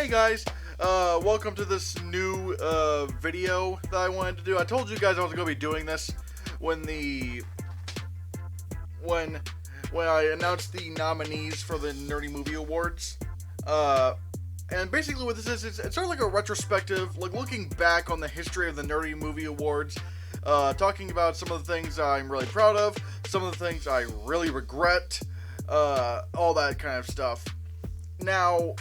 Hey guys, welcome to this new video that I wanted to do. I told you guys I was going to be doing this when I announced the nominees for the Nerdy Movie Awards. And basically what this is, it's sort of like a retrospective, like looking back on the history of the Nerdy Movie Awards, talking about some of the things I'm really proud of, some of the things I really regret, all that kind of stuff. Now,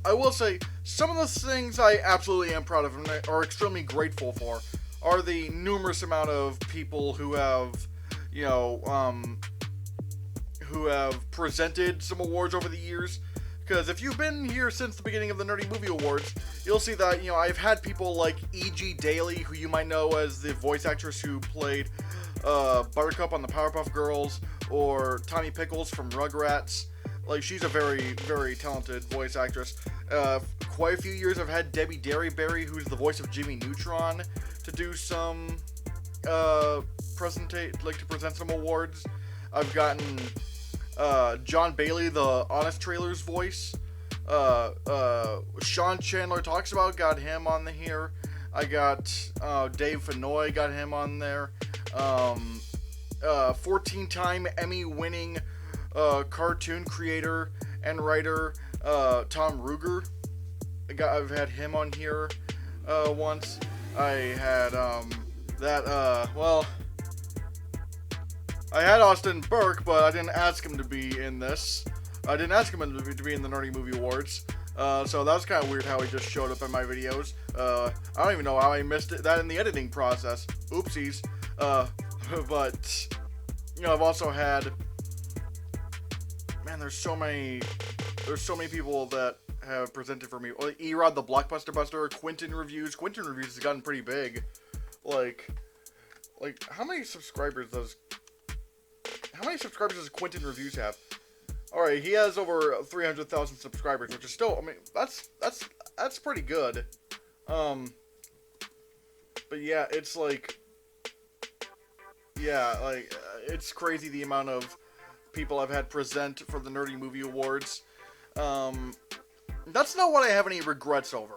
I will say, some of the things I absolutely am proud of and are extremely grateful for are the numerous amount of people who have, who have presented some awards over the years. Because if you've been here since the beginning of the Nerdy Movie Awards, you'll see that, I've had people like E.G. Daily, who you might know as the voice actress who played Buttercup on the Powerpuff Girls, or Tommy Pickles from Rugrats. Like, she's a very, very talented voice actress. Quite a few years I've had Debbie Derryberry, who's the voice of Jimmy Neutron, to do some, to present some awards. I've gotten, John Bailey, the Honest Trailers voice. Sean Chandler Talks About, got him on here. I got, Dave Fennoy, got him on there. 14-time Emmy-winning cartoon creator and writer Tom Ruger. I've had him on here once. I had I had Austin Burke, but I didn't ask him to be in this. I didn't ask him to be in the Nerdy Movie Awards. So that was kind of weird how he just showed up in my videos. I don't even know how I missed that in the editing process. Oopsies. But I've also had, man, there's so many people that have presented for me. Erod the Blockbuster Buster, Quentin Reviews. Quentin Reviews has gotten pretty big. Like how many subscribers does Quentin Reviews have? Alright, he has over 300,000 subscribers, which is still, I mean, that's pretty good. But yeah, it's like, it's crazy the amount of people I've had present for the Nerdy Movie Awards. That's not what I have any regrets over.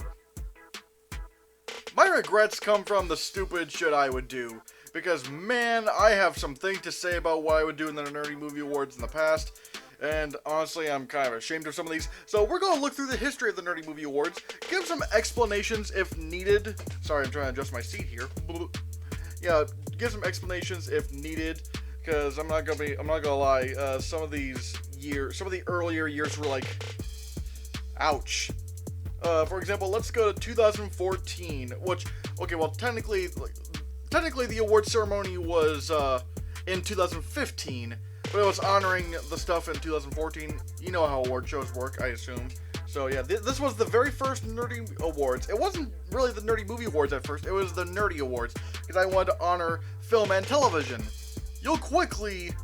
My regrets come from the stupid shit I would do. Because, man, I have some things to say about what I would do in the Nerdy Movie Awards in the past. And honestly, I'm kind of ashamed of some of these. So we're going to look through the history of the Nerdy Movie Awards, give some explanations if needed. Sorry, I'm trying to adjust my seat here. Yeah, give some explanations if needed. Because I'm not gonna lie, some of the earlier years were like, ouch. For example, let's go to 2014, which, okay, well, technically the award ceremony was in 2015, but it was honoring the stuff in 2014. You know how award shows work, I assume. So yeah, this was the very first Nerdy Awards. It wasn't really the Nerdy Movie Awards at first, it was the Nerdy Awards, because I wanted to honor film and television. You'll quickly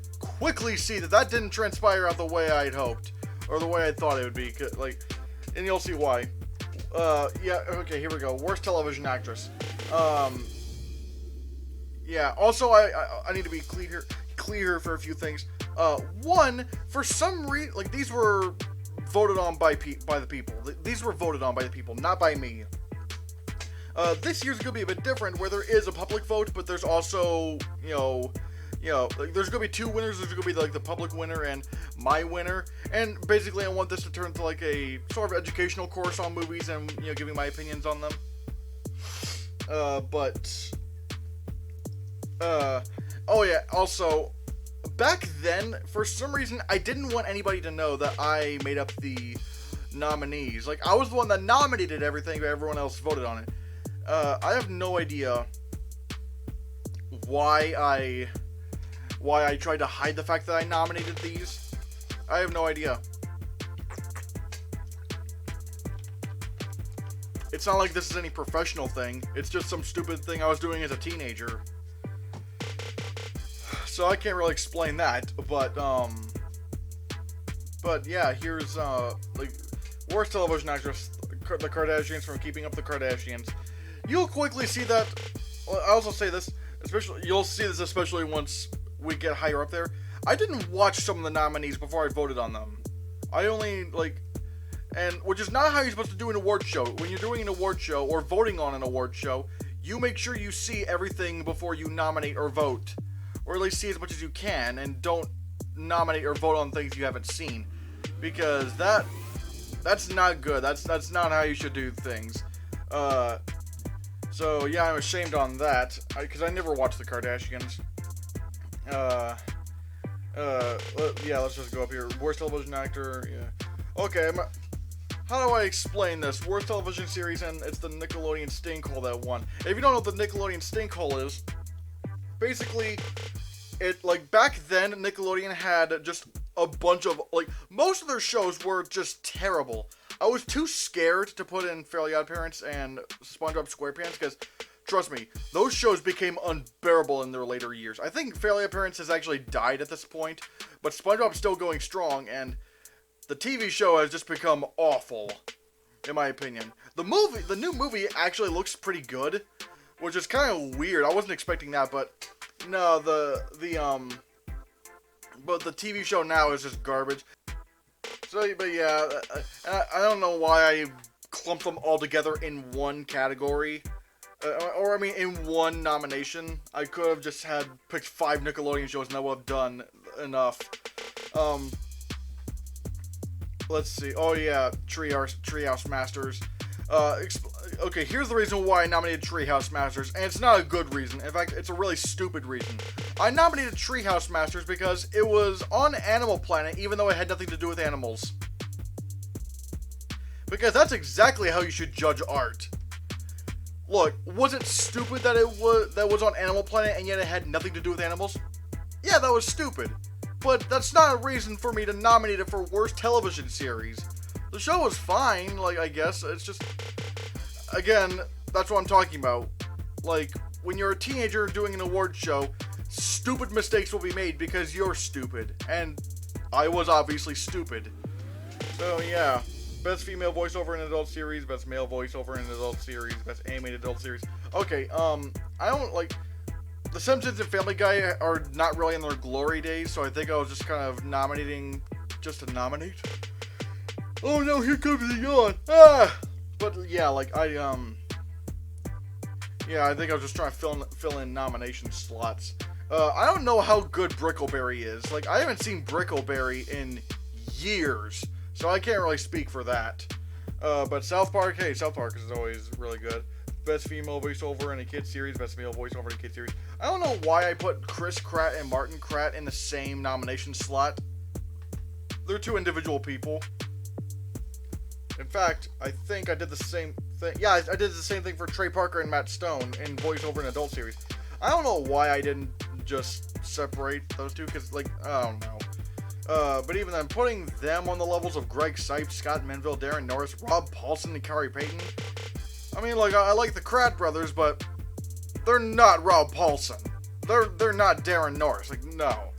see that didn't transpire out the way I'd hoped, or the way I thought it would be, and you'll see why. Yeah, okay, here we go. Worst television actress. Yeah, also, I need to be clear for a few things. One, for some reason, like, these were voted on by the people. These were voted on by the people, not by me. This year's gonna be a bit different, where there is a public vote, but there's also, like, there's gonna be two winners. There's gonna be, like, the public winner and my winner. And basically, I want this to turn to, like, a sort of educational course on movies and, giving my opinions on them. Oh yeah, also, back then, for some reason, I didn't want anybody to know that I made up the nominees. Like, I was the one that nominated everything, but everyone else voted on it. I have no idea why I tried to hide the fact that I nominated these. I have no idea. It's not like this is any professional thing. It's just some stupid thing I was doing as a teenager. So I can't really explain that, but yeah, here's, like, worst television actress, the Kardashians from Keeping Up the Kardashians. You'll quickly see that, I also say this, you'll see this especially once we get higher up there. I didn't watch some of the nominees before I voted on them. I only, like, And which is not how you're supposed to do an award show. When you're doing an award show or voting on an award show, you make sure you see everything before you nominate or vote. Or at least see as much as you can, and don't nominate or vote on things you haven't seen. Because that's not good. That's not how you should do things. So yeah, I'm ashamed on that. Because I never watched the Kardashians. Yeah, let's just go up here. Worst television actor, yeah. Okay, how do I explain this? Worst television series, and it's the Nickelodeon Stinkhole that won. If you don't know what the Nickelodeon Stinkhole is, basically, like, back then, Nickelodeon had just a bunch of, like, most of their shows were just terrible. I was too scared to put in Fairly OddParents and SpongeBob SquarePants, because, trust me, those shows became unbearable in their later years. I think Fairly OddParents has actually died at this point, but SpongeBob's still going strong, and the TV show has just become awful, in my opinion. The new movie actually looks pretty good, which is kind of weird. I wasn't expecting that, but no, but the TV show now is just garbage. So, but yeah, I don't know why I clumped them all together in one category. Or, I mean, in one nomination. I could have just picked 5 Nickelodeon shows and I would have done enough. Let's see. Oh, yeah. Treehouse Masters. Okay, here's the reason why I nominated Treehouse Masters, and it's not a good reason. In fact, it's a really stupid reason. I nominated Treehouse Masters because it was on Animal Planet, even though it had nothing to do with animals. Because that's exactly how you should judge art. Look, was it stupid that it was on Animal Planet and yet it had nothing to do with animals? Yeah, that was stupid. But that's not a reason for me to nominate it for worst television series. The show was fine, like, I guess. It's just, again, that's what I'm talking about. Like, when you're a teenager doing an award show, stupid mistakes will be made because you're stupid. And I was obviously stupid. So, yeah. Best female voiceover in an adult series, best male voiceover in an adult series, best animated adult series. Okay, I don't, like, The Simpsons and Family Guy are not really in their glory days, so I think I was just kind of nominating just to nominate. Oh no, here comes the yawn! Ah! But, yeah, like, yeah, I think I was just trying to fill in nomination slots. I don't know how good Brickleberry is. Like, I haven't seen Brickleberry in years. So I can't really speak for that. But South Park, hey, South Park is always really good. Best female voiceover in a kid series, best male voiceover in a kid series. I don't know why I put Chris Pratt and Martin Pratt in the same nomination slot. They're 2 individual people. In fact, I think I did the same thing. Yeah, I did the same thing for Trey Parker and Matt Stone in voiceover in adult series. I don't know why I didn't just separate those 2, because, like, I don't know. But even then, putting them on the levels of Greg Sipes, Scott Menville, Darren Norris, Rob Paulson, and Khary Payton. I mean, like, I like the Kratt brothers, but they're not Rob Paulson. They're not Darren Norris. Like, no.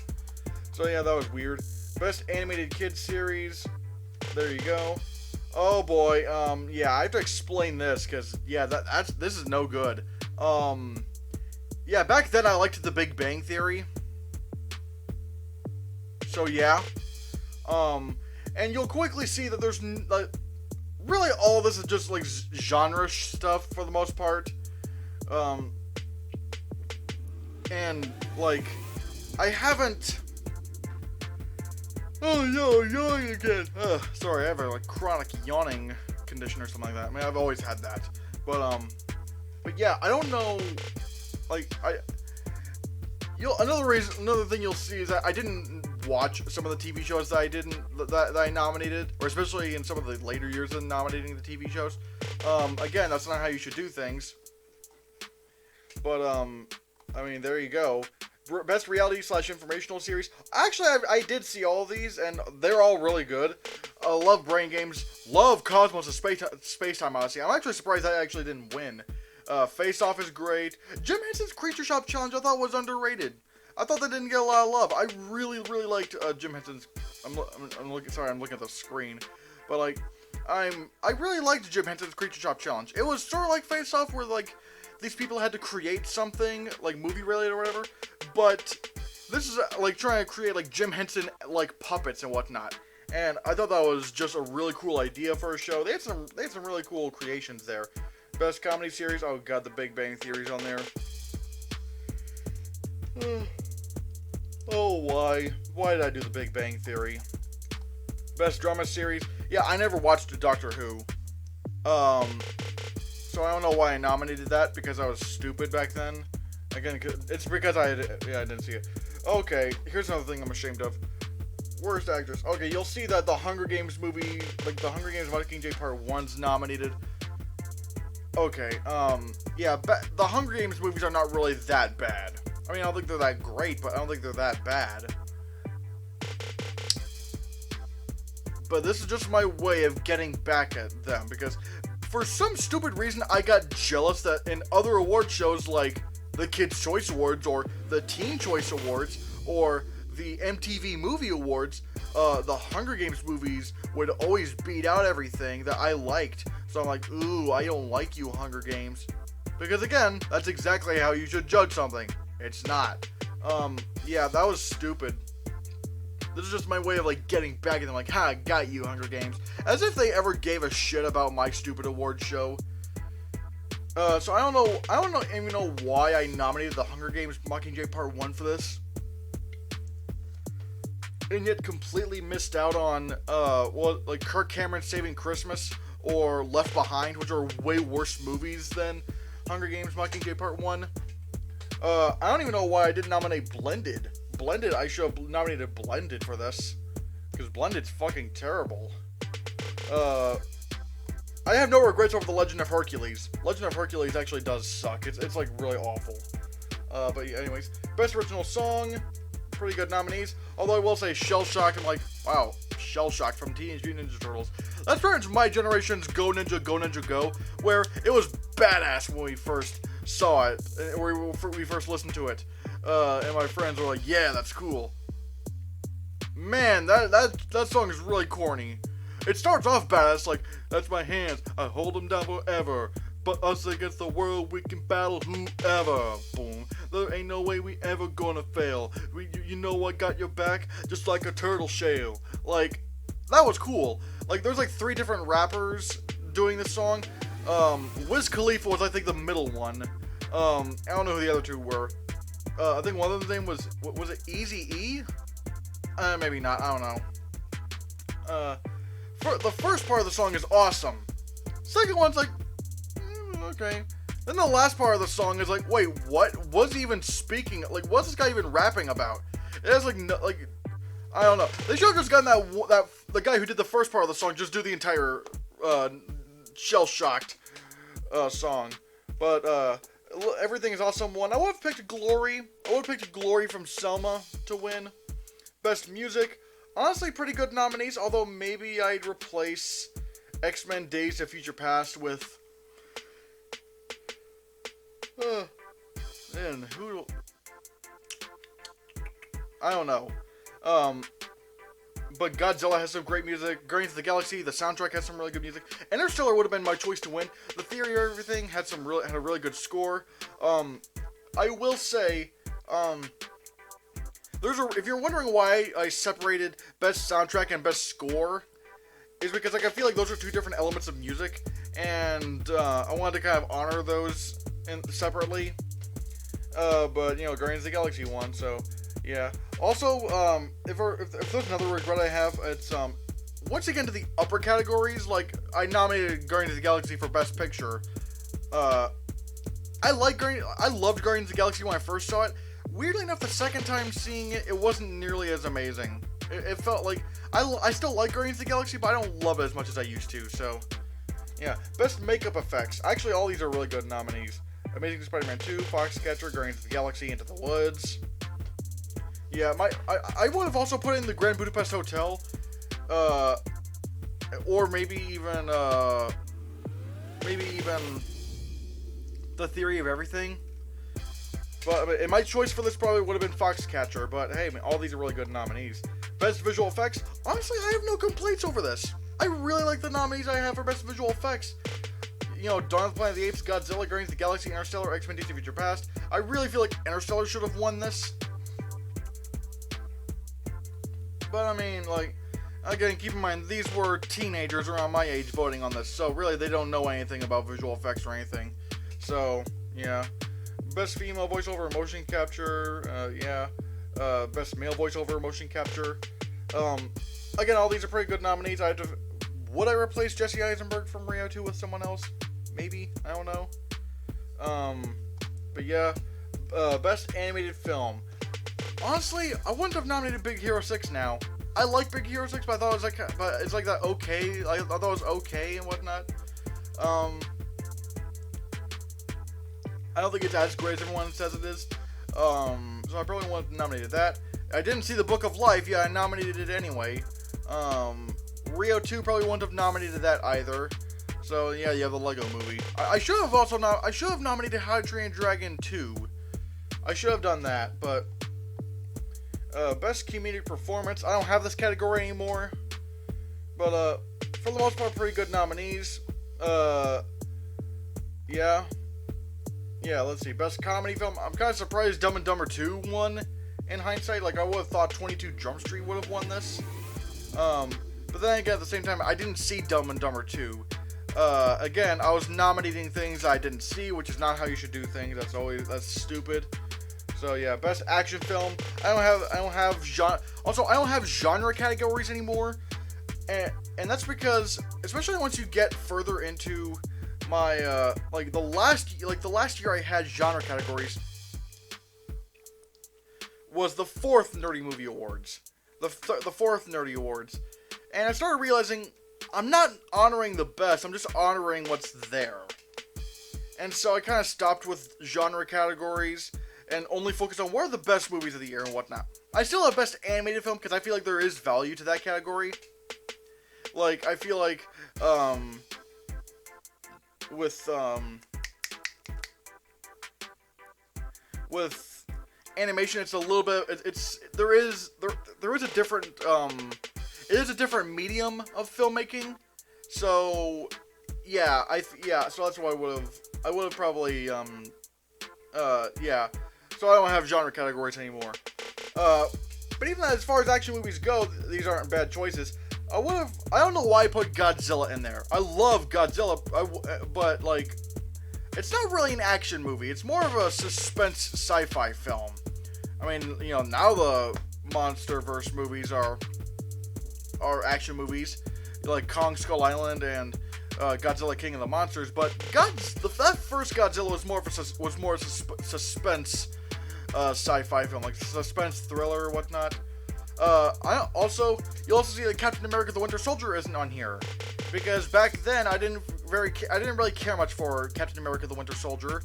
So yeah, that was weird. Best animated kids series. There you go. Oh boy. Yeah, I have to explain this because yeah, this is no good. Yeah, back then I liked The Big Bang Theory. So yeah, and you'll quickly see that there's really all of this is just like genre stuff for the most part, and like I haven't. Oh no, yawning again. Sorry, I have a like chronic yawning condition or something like that. I mean, I've always had that, but yeah, I don't know, like another thing you'll see is that I didn't watch some of the TV shows that I nominated, or especially in some of the later years of nominating the TV shows. Again, that's not how you should do things. But I mean, there you go. Best reality/informational series. Actually, I did see all of these, and they're all really good. Love Brain Games. Love Cosmos of Space Time Odyssey. I'm actually surprised I actually didn't win. Face Off is great. Jim Henson's Creature Shop Challenge I thought was underrated. I thought that didn't get a lot of love. I really liked Jim Henson's. I'm looking at the screen, but like, I really liked Jim Henson's Creature Shop Challenge. It was sort of like Face Off, where like these people had to create something like movie related or whatever. But this is like trying to create like Jim Henson like puppets and whatnot. and I thought that was just a really cool idea for a show. They had some really cool creations there. Best comedy series, oh god, The Big Bang Theory's on there. Oh, why did I do The Big Bang Theory? Best drama series, yeah, I never watched Doctor Who. So I don't know why I nominated that, because I was stupid back then. Again, it's because I didn't see it. Okay, here's another thing I'm ashamed of. Worst actress. Okay, you'll see that the Hunger Games movie, like the Hunger Games Mockingjay Part 1's nominated. Okay, yeah, the Hunger Games movies are not really that bad. I mean, I don't think they're that great, but I don't think they're that bad. But this is just my way of getting back at them, because for some stupid reason, I got jealous that in other award shows like the Kids' Choice Awards, or the Teen Choice Awards, or the MTV Movie Awards, the Hunger Games movies would always beat out everything that I liked. So I'm like, ooh, I don't like you, Hunger Games. Because again, that's exactly how you should judge something. It's not. Yeah, that was stupid. This is just my way of, like, getting back at them, like, ha, I got you, Hunger Games. As if they ever gave a shit about my stupid award show. So I don't even know why I nominated the Hunger Games Mockingjay Part 1 for this. And yet completely missed out on, like Kirk Cameron's Saving Christmas or Left Behind, which are way worse movies than Hunger Games Mockingjay Part 1. I don't even know why I didn't nominate Blended. Blended, I should have nominated Blended for this, because Blended's fucking terrible. I have no regrets over The Legend of Hercules. Legend of Hercules actually does suck. It's like really awful. But yeah, anyways, Best Original Song, pretty good nominees. Although I will say Shell Shocked, I'm like, wow, Shell Shocked from Teenage Mutant Ninja Turtles. That's pretty much my generation's Go Ninja, Go Ninja Go, where it was badass when we first saw it, or we first listened to it. And my friends were like, yeah, that's cool. Man, that song is really corny. It starts off badass, like, that's my hands, I hold them down forever. But us against the world, we can battle whoever. Boom. There ain't no way we ever gonna fail. You know I got your back, just like a turtle shell. Like, that was cool. Like, there's like 3 different rappers doing this song. Wiz Khalifa was, I think, the middle one. I don't know who the other 2 were. I think one of them was it Eazy-E? Maybe not, I don't know. The first part of the song is awesome. Second one's like, okay. Then the last part of the song is like, wait, what? Was he even speaking? Like, what's this guy even rapping about? It has like, I don't know. They should have just gotten the guy who did the first part of the song just do the entire Shell Shocked song. But Everything Is Awesome won. I would have picked Glory. I would have picked Glory from Selma to win. Best Music. Honestly, pretty good nominees, although maybe I'd replace X-Men Days to Future Past with... man, who... I don't know. But Godzilla has some great music. Guardians of the Galaxy, the soundtrack has some really good music. Interstellar would have been my choice to win. The Theory of Everything had a really good score. I will say, if you're wondering why I separated best soundtrack and best score, is because like I feel like those are 2 different elements of music, and I wanted to kind of honor those separately. But you know, Guardians of the Galaxy won, so yeah. Also, if there's another regret I have, it's once again to the upper categories. Like I nominated Guardians of the Galaxy for Best Picture. I loved Guardians of the Galaxy when I first saw it. Weirdly enough, the second time seeing it, it wasn't nearly as amazing. It felt like, I still like Guardians of the Galaxy, but I don't love it as much as I used to, so, yeah. Best Makeup Effects. Actually, all these are really good nominees. Amazing Spider-Man 2, Foxcatcher, Guardians of the Galaxy, Into the Woods. Yeah, I would have also put in the Grand Budapest Hotel, or maybe even The Theory of Everything. But my choice for this probably would have been Foxcatcher, but hey, man, all these are really good nominees. Best Visual Effects. Honestly, I have no complaints over this. I really like the nominees I have for Best Visual Effects. You know, Dawn of the Planet of the Apes, Godzilla, Guardians of the Galaxy, Interstellar, X-Men Days to Future Past. I really feel like Interstellar should have won this. But I mean, like, again, keep in mind, these were teenagers around my age voting on this, so really they don't know anything about visual effects or anything. So, yeah. Best female voiceover motion capture, best male voiceover motion capture. Again, all these are pretty good nominees. Would I replace Jesse Eisenberg from Rio 2 with someone else? Maybe, I don't know. But yeah, best animated film. Honestly, I wouldn't have nominated Big Hero 6 now. I like Big Hero 6, but I thought it was but it's like that okay. I thought it was okay and whatnot. I don't think it's as great as everyone says it is. So I probably wouldn't have nominated that. I didn't see The Book of Life. Yeah, I nominated it anyway. Rio 2 probably wouldn't have nominated that either. So yeah, you have the Lego Movie. I should have also I should have nominated How to Train Your Dragon 2. I should have done that, but best comedic performance. I don't have this category anymore, but for the most part, pretty good nominees. Yeah. Let's see. Best comedy film. I'm kind of surprised Dumb and Dumber 2 won. In hindsight, like I would have thought 22 Jump Street would have won this. But then again, at the same time, I didn't see Dumb and Dumber 2. Again, I was nominating things I didn't see, which is not how you should do things. That's stupid. So yeah, best action film. I don't have genre. Also, I don't have genre categories anymore, and that's because, especially once you get further into my like the last year I had genre categories was the fourth Nerdy Movie Awards, the fourth Nerdy Awards, and I started realizing I'm not honoring the best. I'm just honoring what's there, and so I kind of stopped with genre categories and only focused on what are the best movies of the year and whatnot. I still have best animated film because I feel like there is value to that category. Like I feel like with animation, it's a little bit. There is a different it is a different medium of filmmaking. So yeah, so that's why I would have probably So I don't have genre categories anymore. But even as far as action movies go, these aren't bad choices. I don't know why I put Godzilla in there. I love Godzilla, but like, it's not really an action movie. It's more of a suspense sci-fi film. I mean, now the MonsterVerse movies are action movies, like Kong Skull Island and Godzilla King of the Monsters. But that first Godzilla was more of a suspense sci-fi film, like suspense thriller or whatnot. You'll also see that Captain America: The Winter Soldier isn't on here, because back then I didn't really care much for Captain America: The Winter Soldier.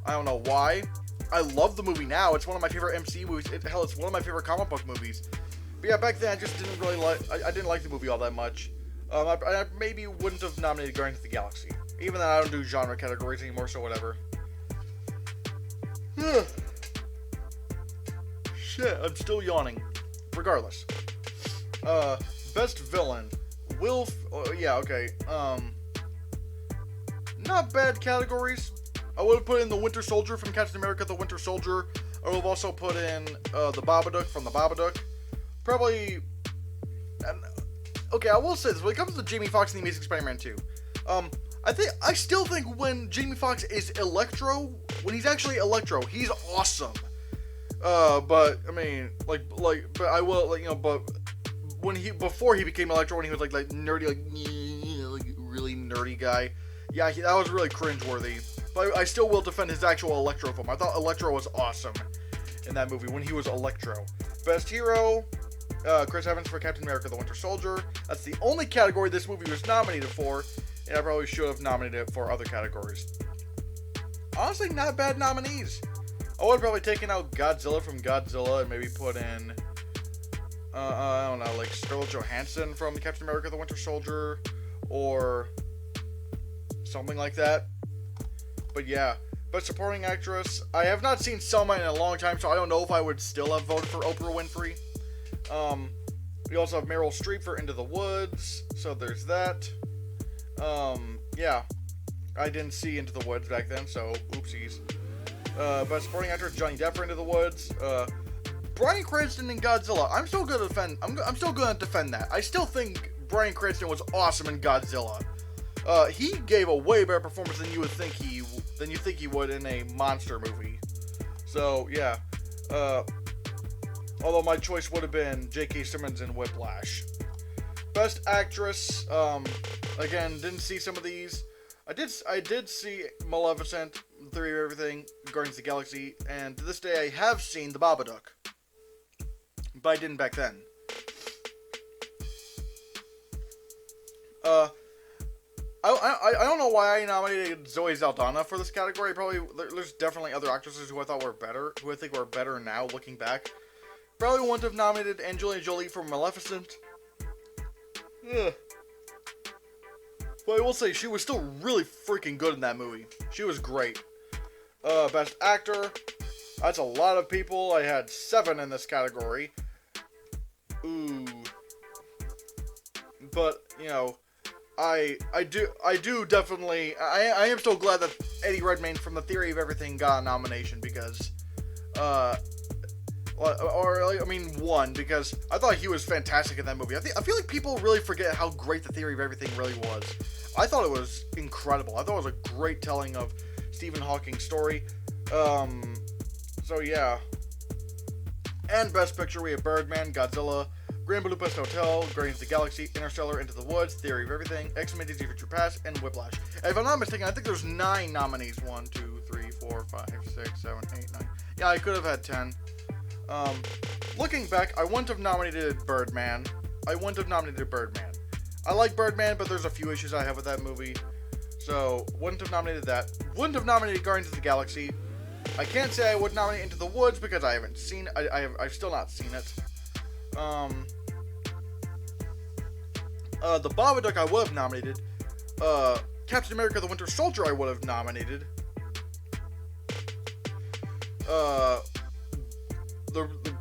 I don't know why. I love the movie now. It's one of my favorite MCU movies. It's one of my favorite comic book movies. But yeah, back then I just didn't really I didn't like the movie all that much. I maybe wouldn't have nominated Guardians of the Galaxy, even though I don't do genre categories anymore. So whatever. Shit, I'm still yawning. Regardless. Best villain. Not bad categories. I would have put in the Winter Soldier from Captain America: The Winter Soldier. I would have also put in the Babadook from the Babadook. Probably. Okay, I will say this: when it comes to Jamie Foxx in The Amazing Spider-Man 2, I still think when Jamie Foxx is Electro, when he's actually Electro, he's awesome. But I mean, but before he became Electro, when he was like nerdy, really nerdy guy, yeah, that was really cringeworthy. But I still will defend his actual Electro film. I thought Electro was awesome in that movie when he was Electro. Best hero, Chris Evans for Captain America: The Winter Soldier. That's the only category this movie was nominated for, and I probably should have nominated it for other categories. Honestly, not bad nominees. I would have probably taken out Godzilla from Godzilla and maybe put in, I don't know, like Scarlett Johansson from Captain America: The Winter Soldier, or something like that. But yeah, best supporting actress. I have not seen Selma in a long time, so I don't know if I would still have voted for Oprah Winfrey. We also have Meryl Streep for Into the Woods, so there's that. Yeah, I didn't see Into the Woods back then, so oopsies. Best supporting actor, Johnny Depp for Into the Woods. Bryan Cranston in Godzilla. I'm still gonna defend. I'm still gonna defend that. I still think Bryan Cranston was awesome in Godzilla. He gave a way better performance than you think he would in a monster movie. So yeah. Although my choice would have been J.K. Simmons in Whiplash. Best Actress. Again, didn't see some of these. I did see Maleficent, Theory of Everything, Guardians of the Galaxy, and to this day I have seen The Babadook. But I didn't back then. I don't know why I nominated Zoe Saldana for this category. There's definitely other actresses who I thought were better, who I think were better now, looking back. Probably wouldn't have nominated Angelina Jolie for Maleficent. Ugh. But I will say, she was still really freaking good in that movie. She was great. Best Actor. That's a lot of people. I had 7 in this category. Ooh. But, you know, I do definitely, I am still glad that Eddie Redmayne from The Theory of Everything got a nomination because, won, because I thought he was fantastic in that movie. I feel like people really forget how great The Theory of Everything really was. I thought it was incredible. I thought it was a great telling of Stephen Hawking's story. So yeah. And Best Picture, we have Birdman, Godzilla, Grand Budapest Hotel, Guardians of the Galaxy, Interstellar, Into the Woods, Theory of Everything, X-Men Days of Future Past, and Whiplash. And if I'm not mistaken, I think there's 9 nominees. 1, 2, 3, 4, 5, 6, 7, 8, 9. Yeah, I could have had 10. Looking back, I wouldn't have nominated Birdman. I like Birdman, but there's a few issues I have with that movie. So, wouldn't have nominated that. Wouldn't have nominated Guardians of the Galaxy. I can't say I would nominate Into the Woods because I haven't seen it. I've still not seen it. The Babadook I would have nominated. Captain America the Winter Soldier I would have nominated. The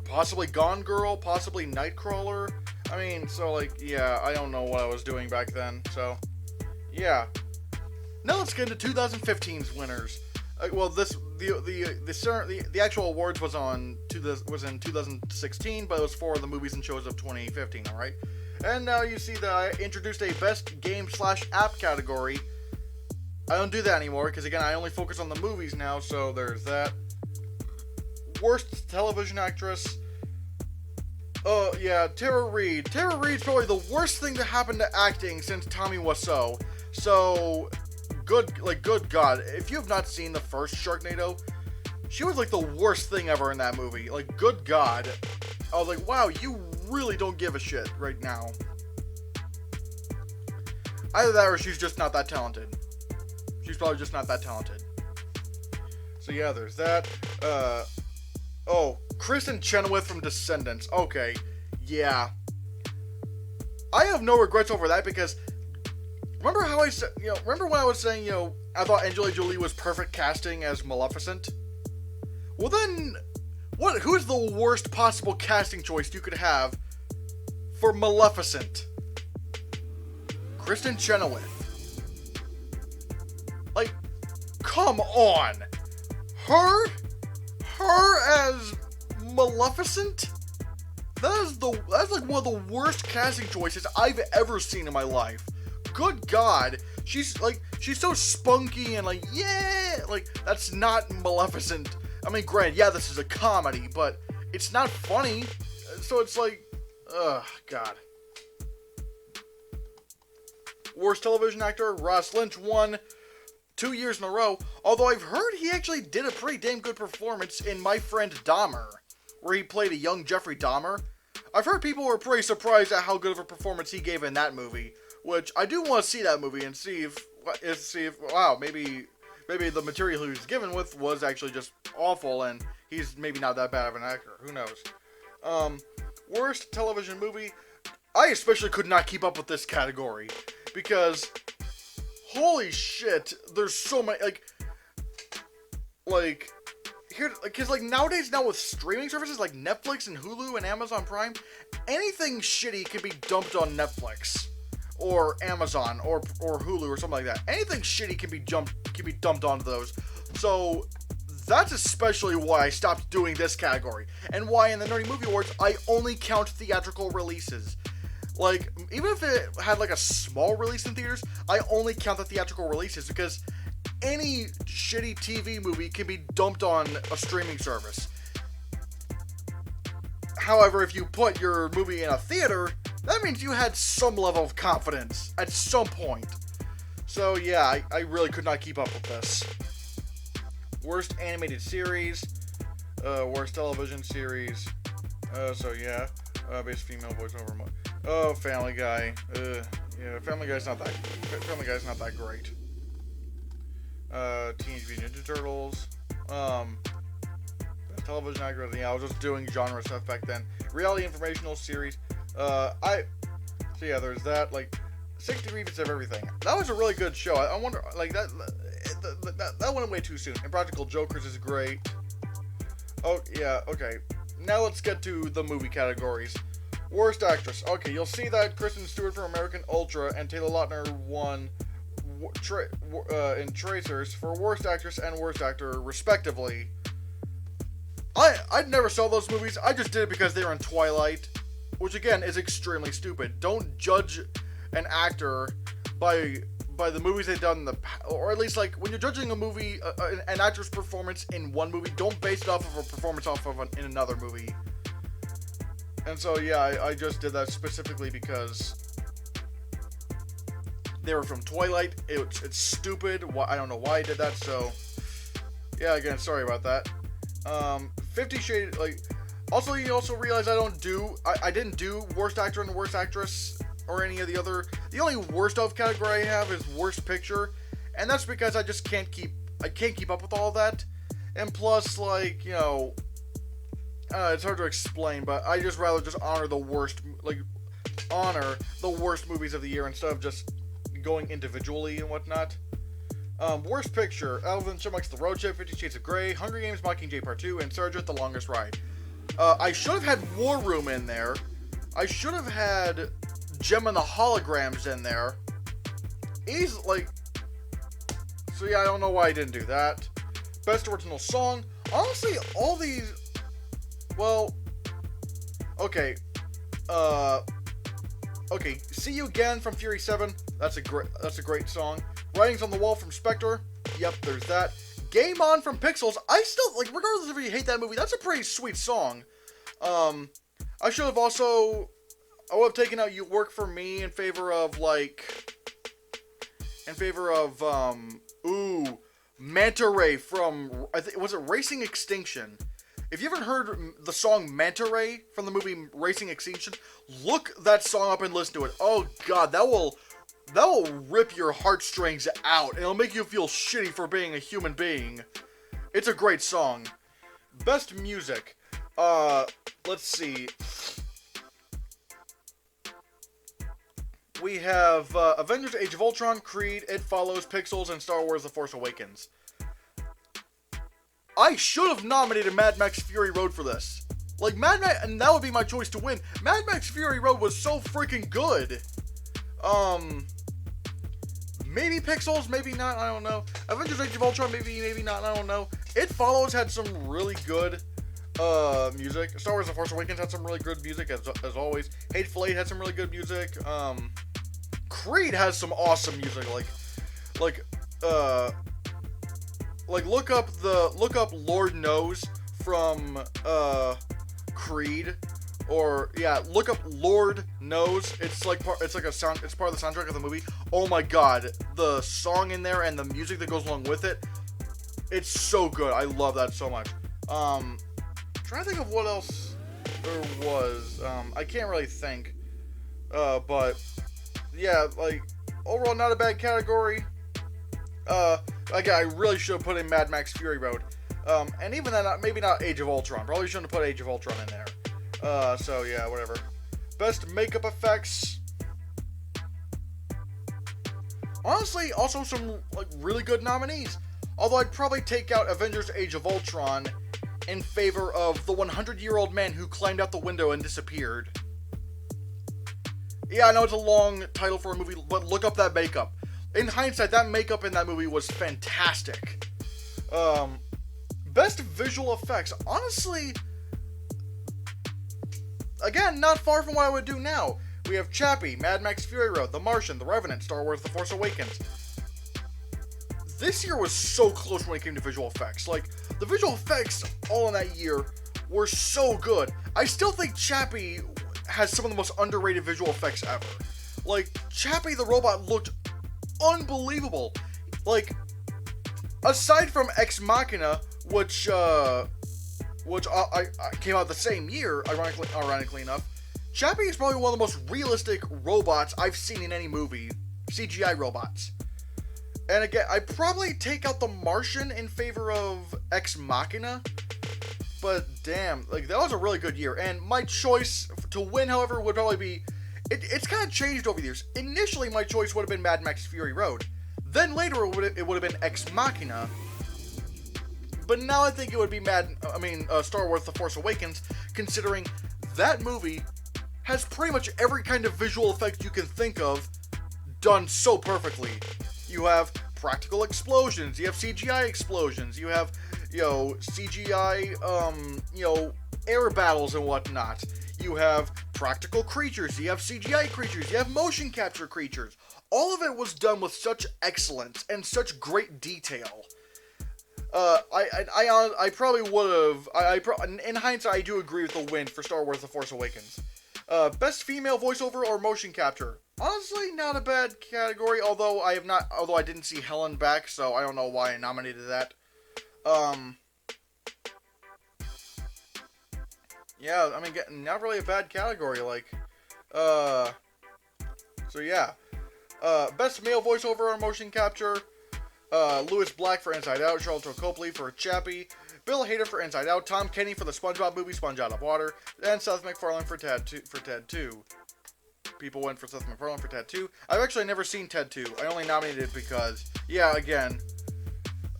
possibly Gone Girl, possibly Nightcrawler. I mean, so like, yeah, I don't know what I was doing back then. So, yeah. Now let's get into 2015's winners. Well, the actual awards was in 2016, but it was for the movies and shows of 2015. All right. And now you see that I introduced a Best Game/App category. I don't do that anymore because again, I only focus on the movies now. So there's that. Worst Television Actress. Oh, yeah, Tara Reid. Tara Reid's probably the worst thing to happen to acting since Tommy Wiseau. So, good God. If you have not seen the first Sharknado, she was like the worst thing ever in that movie. Like, good God. I was like, wow, you really don't give a shit right now. Either that or she's just not that talented. She's probably just not that talented. So, yeah, there's that. Oh, Kristen Chenoweth from Descendants. Okay, yeah. I have no regrets over that because remember how I said, remember when I was saying, I thought Angelina Jolie was perfect casting as Maleficent? Well then, who's the worst possible casting choice you could have for Maleficent? Kristen Chenoweth. Like, come on. Her as Maleficent? That's like one of the worst casting choices I've ever seen in my life. Good God. She's so spunky and like, yeah, like, that's not Maleficent. I mean, granted, yeah, this is a comedy, but it's not funny. So it's like, ugh, God. Worst television actor, Ross Lynch won 2 years in a row, although I've heard he actually did a pretty damn good performance in My Friend Dahmer, where he played a young Jeffrey Dahmer. I've heard people were pretty surprised at how good of a performance he gave in that movie, which I do want to see that movie and see if wow, maybe the material he was given with was actually just awful and he's maybe not that bad of an actor. Who knows? Worst television movie. I especially could not keep up with this category because holy shit, there's so many, because nowadays now with streaming services like Netflix and Hulu and Amazon Prime, anything shitty can be dumped on Netflix or Amazon or Hulu or something like that. Anything shitty can be dumped onto those. So that's especially why I stopped doing this category, and why in the Nerdy Movie Awards, I only count theatrical releases. Like, even if it had, like, a small release in theaters, I only count the theatrical releases, because any shitty TV movie can be dumped on a streaming service. However, if you put your movie in a theater, that means you had some level of confidence at some point. So yeah, I really could not keep up with this. Worst animated series, worst television series, so yeah, best female voiceover. Oh, Family Guy. Yeah, Family Guy's not that great. Teenage Mutant Ninja Turtles. Television actor. Yeah, I was just doing genre stuff back then. Reality informational series. So yeah, there's that. Like 60 repeats of everything. That was a really good show. I wonder, like that went away too soon. Impractical Jokers is great. Oh yeah, okay. Now let's get to the movie categories. Worst actress. Okay, you'll see that Kristen Stewart from American Ultra and Taylor Lautner won in Tracers for worst actress and worst actor, respectively. I never saw those movies. I just did it because they were in Twilight, which again is extremely stupid. Don't judge an actor by the movies they've done in the past, or at least like when you're judging a movie, an actor's performance in one movie, don't base it off of a performance in another movie. And so yeah, I just did that specifically because they were from Twilight. It's stupid. I don't know why I did that. So yeah, again, sorry about that. 50 Shades, like, also you also realize I didn't do worst actor and worst actress or any of the other. The only worst of category I have is worst picture, and that's because I just can't keep up with all that. And plus, like, you know, it's hard to explain, but I just rather just honor the worst movies of the year instead of just going individually and whatnot. Worst picture: Alvin Chipmunk's The Road Trip, 50 Shades of Grey, Hunger Games: Mockingjay Part 2, and Sergeant: The Longest Ride. I should have had War Room in there. I should have had Gem and the Holograms in there. So yeah, I don't know why I didn't do that. Best Original Song. Honestly, all these, well, okay. Okay, See You Again from Fury 7. That's a great song. Writings on the Wall from Spectre. Yep, there's that. Game On from Pixels. I still, like, regardless if you hate that movie, that's a pretty sweet song. I would have taken out You Work For Me in favor of Manta Ray from, was it Racing Extinction? If you haven't heard the song Manta Ray from the movie Racing Extinction, look that song up and listen to it. Oh god, that will rip your heartstrings out, and it'll make you feel shitty for being a human being. It's a great song. Best music. Let's see. We have Avengers: Age of Ultron, Creed, It Follows, Pixels, and Star Wars: The Force Awakens. I should have nominated Mad Max Fury Road for this. Like, and that would be my choice to win. Mad Max Fury Road was so freaking good. Maybe Pixels, maybe not, I don't know. Avengers: Age of Ultron, maybe not, I don't know. It Follows had some really good music. Star Wars: The Force Awakens had some really good music, as always. Hateful Eight had some really good music. Creed has some awesome music, look up Lord Knows from Creed, or yeah, look up Lord Knows. It's part of the soundtrack of the movie. Oh my god, the song in there and the music that goes along with it, it's so good. I love that so much. Trying to think of what else there was. I can't really think. But yeah, like, overall not a bad category. Again, I really should have put in Mad Max Fury Road. And even then, maybe not Age of Ultron. Probably shouldn't have put Age of Ultron in there. So yeah, whatever. Best makeup effects. Honestly, also some really good nominees. Although I'd probably take out Avengers: Age of Ultron in favor of the 100-year-old man who climbed out the window and disappeared. Yeah, I know it's a long title for a movie, but look up that makeup. In hindsight, that makeup in that movie was fantastic. Best visual effects. Honestly, again, not far from what I would do now. We have Chappie, Mad Max Fury Road, The Martian, The Revenant, Star Wars The Force Awakens. This year was so close when it came to visual effects. Like, the visual effects all in that year were so good. I still think Chappie has some of the most underrated visual effects ever. Like, Chappie the robot looked unbelievable. Like, aside from Ex Machina, which I came out the same year, ironically enough, Chappie is probably one of the most realistic robots I've seen in any movie. CGI robots. And again, I'd probably take out The Martian in favor of Ex Machina. But damn, like, that was a really good year. And my choice to win, however, would probably be... It's kind of changed over the years. Initially, my choice would have been Mad Max Fury Road. Then later, it would have been Ex Machina. But now I think it would be Star Wars The Force Awakens, considering that movie has pretty much every kind of visual effect you can think of done so perfectly. You have practical explosions, you have CGI explosions, you have, CGI, air battles and whatnot. You have practical creatures, you have CGI creatures, you have motion capture creatures. All of it was done with such excellence and such great detail. I probably would have. In hindsight, I do agree with the win for Star Wars: The Force Awakens. Best female voiceover or motion capture. Honestly, not a bad category. Although I didn't see Helen back, so I don't know why I nominated that. Yeah, I mean, not really a bad category. So yeah. Best male voiceover or motion capture. Lewis Black for Inside Out, Charlton Copley for Chappie, Bill Hader for Inside Out, Tom Kenny for the SpongeBob movie Sponge Out of Water, and Seth MacFarlane for Ted 2. People went for Seth MacFarlane for Ted 2. I've actually never seen Ted 2. I only nominated it because, yeah, again,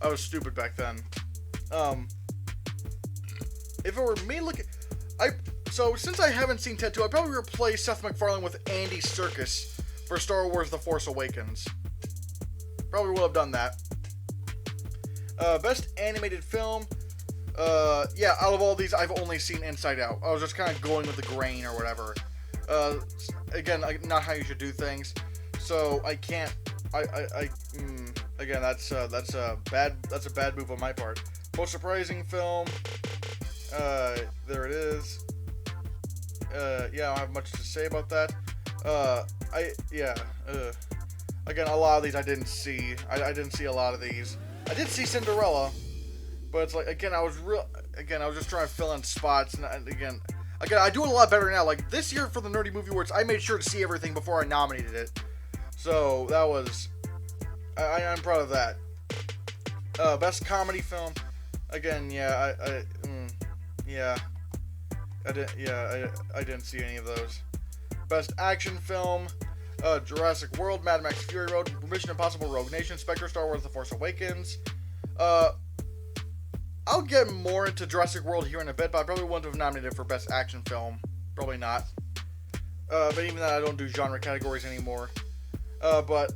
I was stupid back then. If it were me since I haven't seen Ted 2, I'd probably replace Seth MacFarlane with Andy Serkis for Star Wars: The Force Awakens. Probably would have done that. Best animated film. Yeah, out of all these, I've only seen Inside Out. I was just kind of going with the grain or whatever. Again, not how you should do things. So I can't. Again, that's a bad move on my part. Most surprising film. There it is. Yeah, I don't have much to say about that. Again, a lot of these I didn't see. I didn't see a lot of these. I did see Cinderella, but it's like, again, I was just trying to fill in spots, and again, I do it a lot better now. Like, this year for the Nerdy Movie Awards, I made sure to see everything before I nominated it. So, that was... I'm proud of that. Best comedy film. Again, yeah, I didn't see any of those. Best action film. Jurassic World, Mad Max Fury Road, Mission Impossible Rogue Nation, Spectre, Star Wars: The Force Awakens. I'll get more into Jurassic World here in a bit, but I probably wouldn't have nominated for Best Action Film. Probably not. But even that, I don't do genre categories anymore. But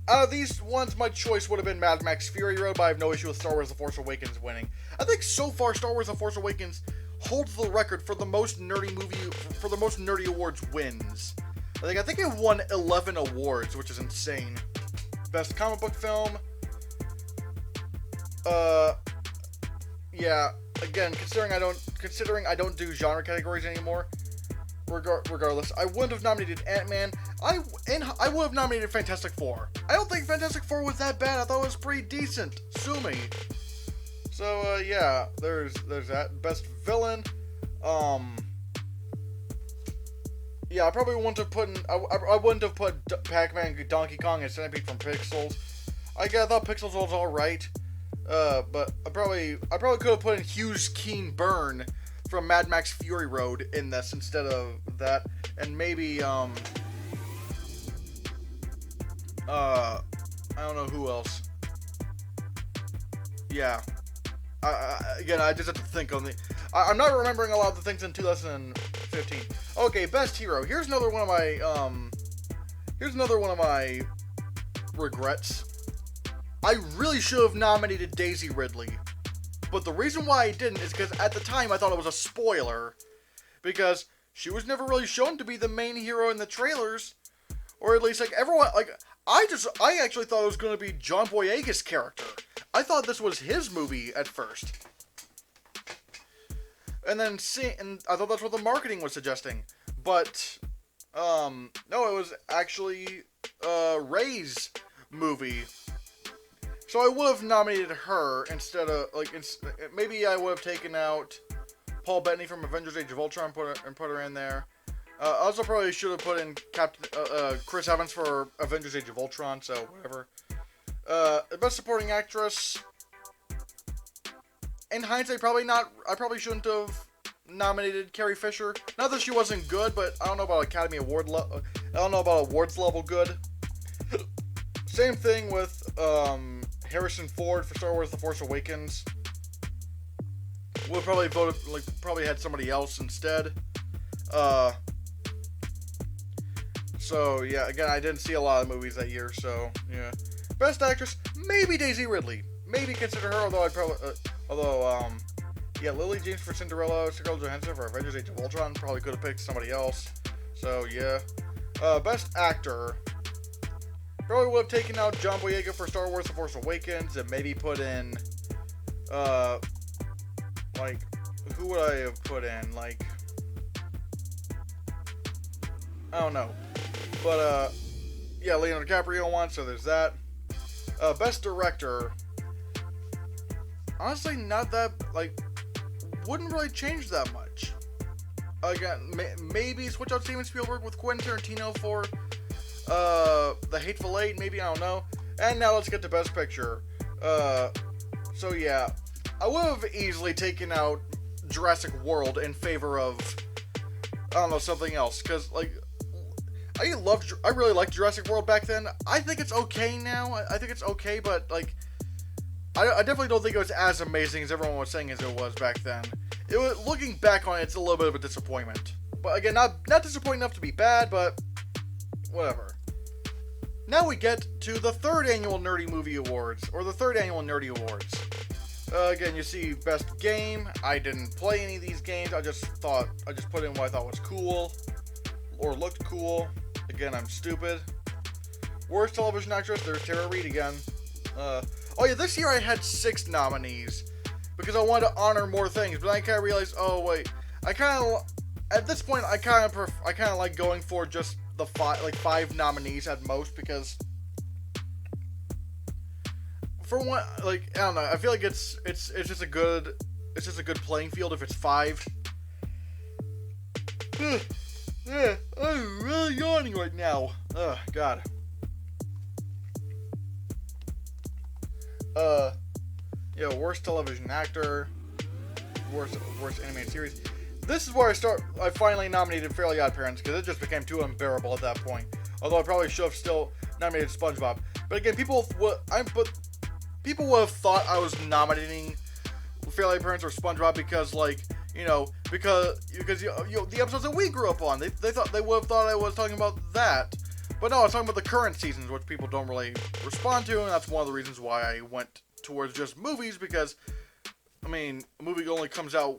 out of these ones, my choice would have been Mad Max Fury Road, but I have no issue with Star Wars: The Force Awakens winning. I think so far, Star Wars: The Force Awakens holds the record for the most nerdy awards wins. I think it won 11 awards, which is insane. Best comic book film. Yeah. Again, considering I don't do genre categories anymore. Regardless, I wouldn't have nominated Ant-Man. I would have nominated Fantastic Four. I don't think Fantastic Four was that bad. I thought it was pretty decent. Sue me. So yeah, there's that. Best villain. Yeah, I probably wouldn't have I wouldn't have put Pac-Man, Donkey Kong, and Centipede from Pixels. I thought Pixels was alright. But I probably could have put in Hughes Keen Burn from Mad Max Fury Road in this instead of that. And maybe, I don't know who else. Yeah. Again, I just have to think on the... I'm not remembering a lot of the things in 2015. Okay, best hero. Here's another one of my regrets. I really should have nominated Daisy Ridley. But the reason why I didn't is because at the time I thought it was a spoiler. Because she was never really shown to be the main hero in the trailers. Or at least, like, everyone, like, I actually thought it was going to be John Boyega's character. I thought this was his movie at first. And then, and I thought that's what the marketing was suggesting. But, no, it was actually, Ray's movie. So I would have nominated her instead of, like, maybe I would have taken out Paul Bettany from Avengers Age of Ultron and put her in there. I also probably should have put in Chris Evans for Avengers Age of Ultron, so whatever. Best Supporting Actress. In hindsight, probably not. I probably shouldn't have nominated Carrie Fisher. Not that she wasn't good, but I don't know about Academy Award I don't know about awards level good. Same thing with Harrison Ford for Star Wars: The Force Awakens. Would have probably voted, like, probably had somebody else instead. So yeah, again, I didn't see a lot of movies that year, so yeah. Best Actress, maybe Daisy Ridley. Maybe consider her, although I'd probably, yeah, Lily James for Cinderella, Scarlett Johansson for Avengers Age of Ultron, probably could have picked somebody else. So yeah. Best Actor, probably would have taken out John Boyega for Star Wars: The Force Awakens, and maybe put in, like, who would I have put in? Like, I don't know. But, yeah, Leonardo DiCaprio won, so there's that. Best Director, honestly, not that, like, wouldn't really change that much. Again, maybe switch out Steven Spielberg with Quentin Tarantino for, The Hateful Eight, maybe, I don't know. And now let's get to Best Picture. So yeah, I would have easily taken out Jurassic World in favor of, I don't know, something else, because, like, I really liked Jurassic World back then. I think it's okay now. I think it's okay, but, like, I definitely don't think it was as amazing as everyone was saying as it was back then. Looking back on it, it's a little bit of a disappointment. But again, not disappointing enough to be bad, but whatever. Now we get to the third annual Nerdy Movie Awards, or the third annual Nerdy Awards. Again, you see Best Game. I didn't play any of these games. I just put in what I thought was cool, or looked cool. Again, I'm stupid. Worst Television Actress, there's Tara Reid again. Oh yeah, this year I had 6 nominees, because I wanted to honor more things, but then I kind of realized, oh wait, at this point, I kind of like going for just the 5 nominees at most, because for one, like, I don't know, I feel like it's just a good playing field if it's 5. Yeah, I'm really yawning right now. Ugh, God. Yeah, worst television actor, worst animated series. This is where I finally nominated Fairly Odd Parents, because it just became too unbearable at that point. Although I probably should have still nominated SpongeBob. But again, people would have thought I was nominating Fairly Odd Parents or SpongeBob because, like, you know, because the episodes that we grew up on, they would have thought I was talking about that. But no, I was talking about the current seasons, which people don't really respond to, and that's one of the reasons why I went towards just movies, because, I mean, a movie only comes out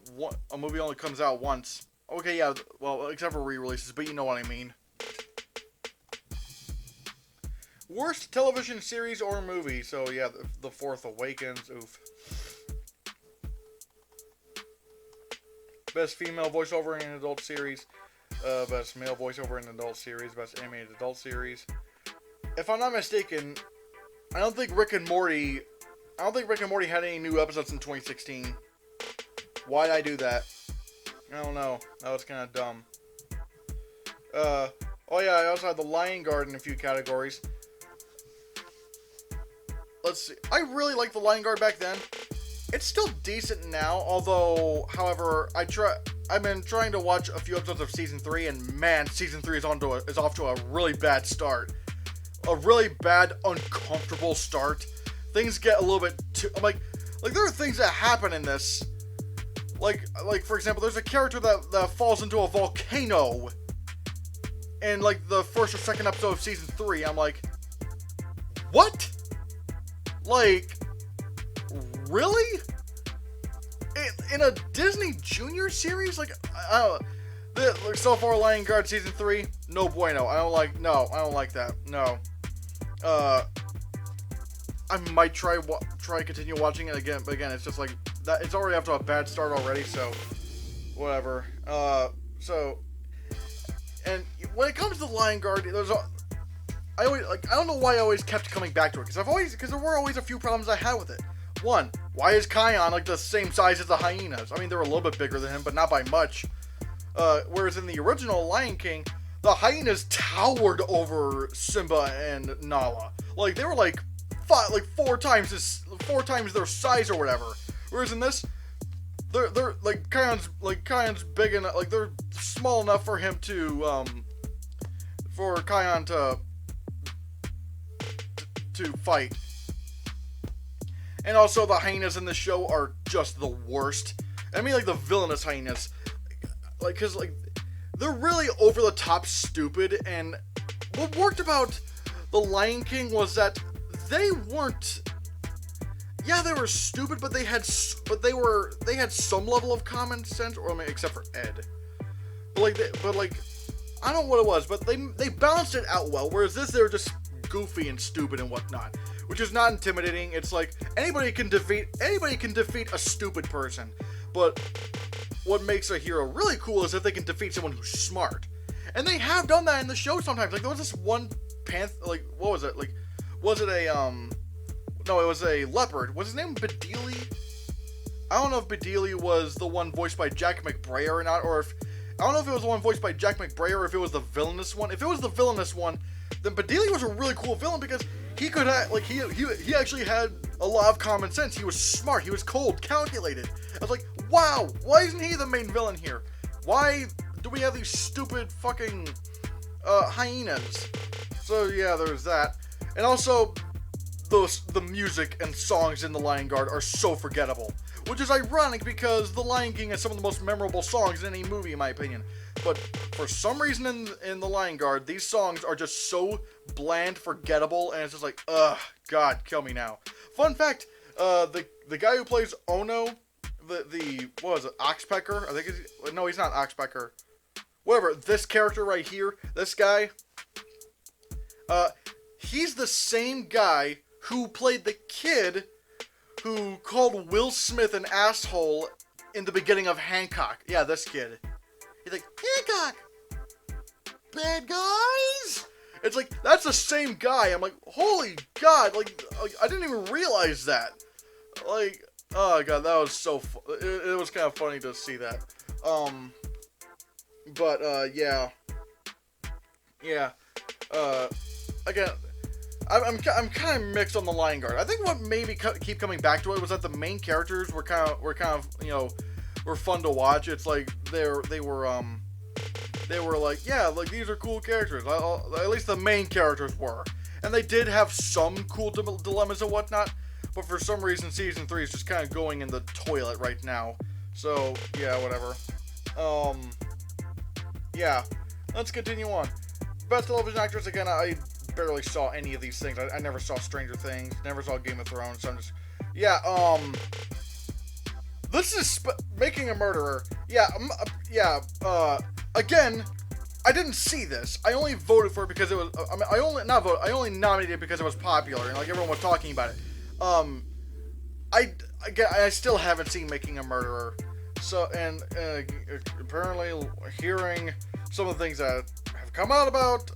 once. Okay, yeah, well, except for re-releases, but you know what I mean. Worst television series or movie, so yeah, The Force Awakens, oof. Best female voiceover in an adult series. Best male voiceover in an adult series. Best animated adult series. If I'm not mistaken, I don't think Rick and Morty had any new episodes in 2016. Why'd I do that? I don't know. That was kind of dumb. Oh yeah, I also had The Lion Guard in a few categories. Let's see. I really liked The Lion Guard back then. It's still decent now, although, however, I've been trying to watch a few episodes of Season 3, and man, Season 3 is off to a really bad start. A really bad, uncomfortable start. Things get a little bit too, like there are things that happen in this. Like for example, there's a character that falls into a volcano in, like, the first or second episode of Season 3. I'm like, what? Like, really? in a Disney Junior series, like, I don't know. Like, so far, Lion Guard season 3, no bueno. I don't like that. No. I might try continue watching it again, but again, it's just like that. It's already off to a bad start already, so whatever. And when it comes to the Lion Guard, I don't know why I always kept coming back to it, because there were always a few problems I had with it. One, why is Kion like the same size as the hyenas? I mean, they're a little bit bigger than him, but not by much. Whereas in the original Lion King, the hyenas towered over Simba and Nala. Like, they were like four times their size or whatever. Whereas in this, they're like Kion's big enough, like they're small enough for him to for Kion to fight. And also the hyenas in the show are just the worst. I mean, like the villainous hyenas. Like, cause like they're really over the top stupid, and what worked about the Lion King was that they weren't. Yeah, they were stupid, but they had some level of common sense, or I mean, except for Ed. But I don't know what it was, but they balanced it out well. Whereas this, they were just goofy and stupid and whatnot, which is not intimidating. It's like anybody can defeat a stupid person, but what makes a hero really cool is if they can defeat someone who's smart. And they have done that in the show sometimes. Like, there was this one what was it? Like, was it no, it was a leopard. Was his name Bedelia? I don't know if Bedelia was the one voiced by Jack McBrayer or not, or if, I don't know if it was the one voiced by Jack McBrayer or if it was the villainous one. If it was the villainous one, then Bedelia was a really cool villain because he could have, like, he actually had a lot of common sense. He was smart. He was cold, calculated. I was like, wow, why isn't he the main villain here? Why do we have these stupid fucking hyenas? So yeah, there's that. And also, the music and songs in The Lion Guard are so forgettable. Which is ironic because The Lion King has some of the most memorable songs in any movie, in my opinion. But for some reason in The Lion Guard, these songs are just so bland, forgettable, and it's just like, ugh, God, kill me now. Fun fact, the guy who plays Ono, the what was it, Oxpecker? I think no, he's not Oxpecker. Whatever, this character right here, this guy, he's the same guy who played the kid who called Will Smith an asshole in the beginning of Hancock. Yeah, this kid. He's like, Hancock! Bad guys? It's like, that's the same guy. I'm like, holy God, like I didn't even realize that. Like, oh God, that was so it was kind of funny to see that. Yeah. Yeah. Again, I'm kind of mixed on The Lion Guard. I think what made me keep coming back to it was that the main characters were kind of you know, were fun to watch. It's like they were like, yeah, like these are cool characters. At least the main characters were, and they did have some cool dilemmas and whatnot. But for some reason, season 3 is just kind of going in the toilet right now. So yeah, whatever. Yeah, let's continue on. Best television actress, again, I barely saw any of these things. I never saw Stranger Things, never saw Game of Thrones, so I'm just, yeah, this is Making a Murderer. Yeah, again, I didn't see this. I only voted for it because it was, I only nominated it because it was popular, and like everyone was talking about it. I still haven't seen Making a Murderer, so, and apparently hearing some of the things that have come out about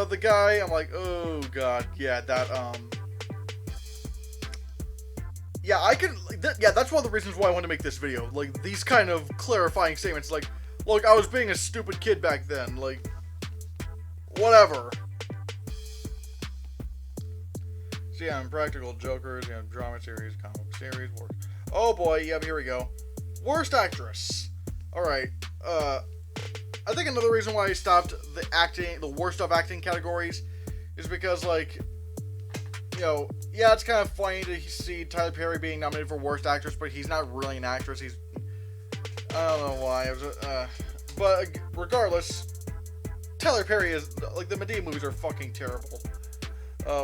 the guy, I'm like, oh God, yeah, that, yeah, yeah, that's one of the reasons why I wanted to make this video, like, these kind of clarifying statements, like, look, I was being a stupid kid back then, like, whatever. So yeah, Impractical Jokers, you know, drama series, comic series, work. Oh boy, yep, here we go. Worst actress. Alright, I think another reason why I stopped the worst of acting categories is because, like, you know, yeah, it's kind of funny to see Tyler Perry being nominated for worst actress, but he's not really an actress. He's, I don't know why. But regardless, Tyler Perry is, like, the Medea movies are fucking terrible.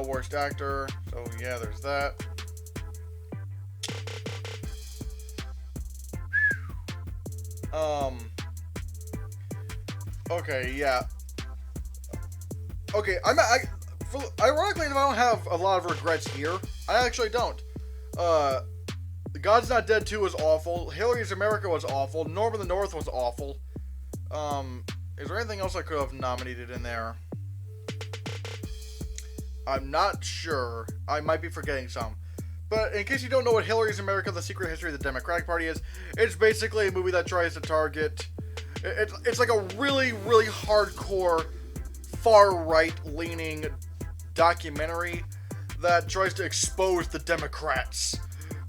Worst actor. So yeah, there's that. Okay, yeah. Okay, ironically, I don't have a lot of regrets here. I actually don't. God's Not Dead 2 was awful. Hillary's America was awful. Norm of the North was awful. Is there anything else I could have nominated in there? I'm not sure. I might be forgetting some. But in case you don't know what Hillary's America, The Secret History of the Democratic Party is, it's basically a movie that tries to target... It's like a really, really hardcore, far-right leaning documentary that tries to expose the Democrats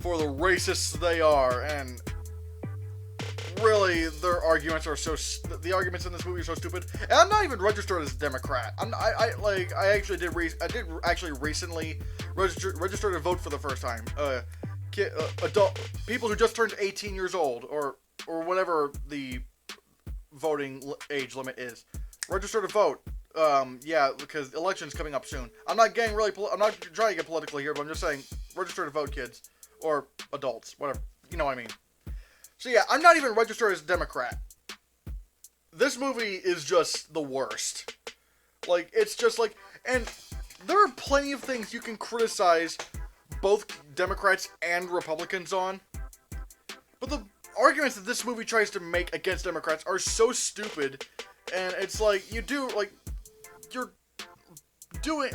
for the racists they are, and really, their arguments are so... The arguments in this movie are so stupid. And I'm not even registered as a Democrat. I did actually recently register to vote for the first time. Adult people who just turned 18 years old, or whatever the voting age limit is, register to vote. Yeah, because election's coming up soon. I'm not getting really... I'm not trying to get political here, but I'm just saying, register to vote, kids. Or adults, whatever. You know what I mean. So yeah, I'm not even registered as a Democrat. This movie is just the worst. Like, it's just like... And there are plenty of things you can criticize both Democrats and Republicans on. But the arguments that this movie tries to make against Democrats are so stupid. And it's like, you're doing...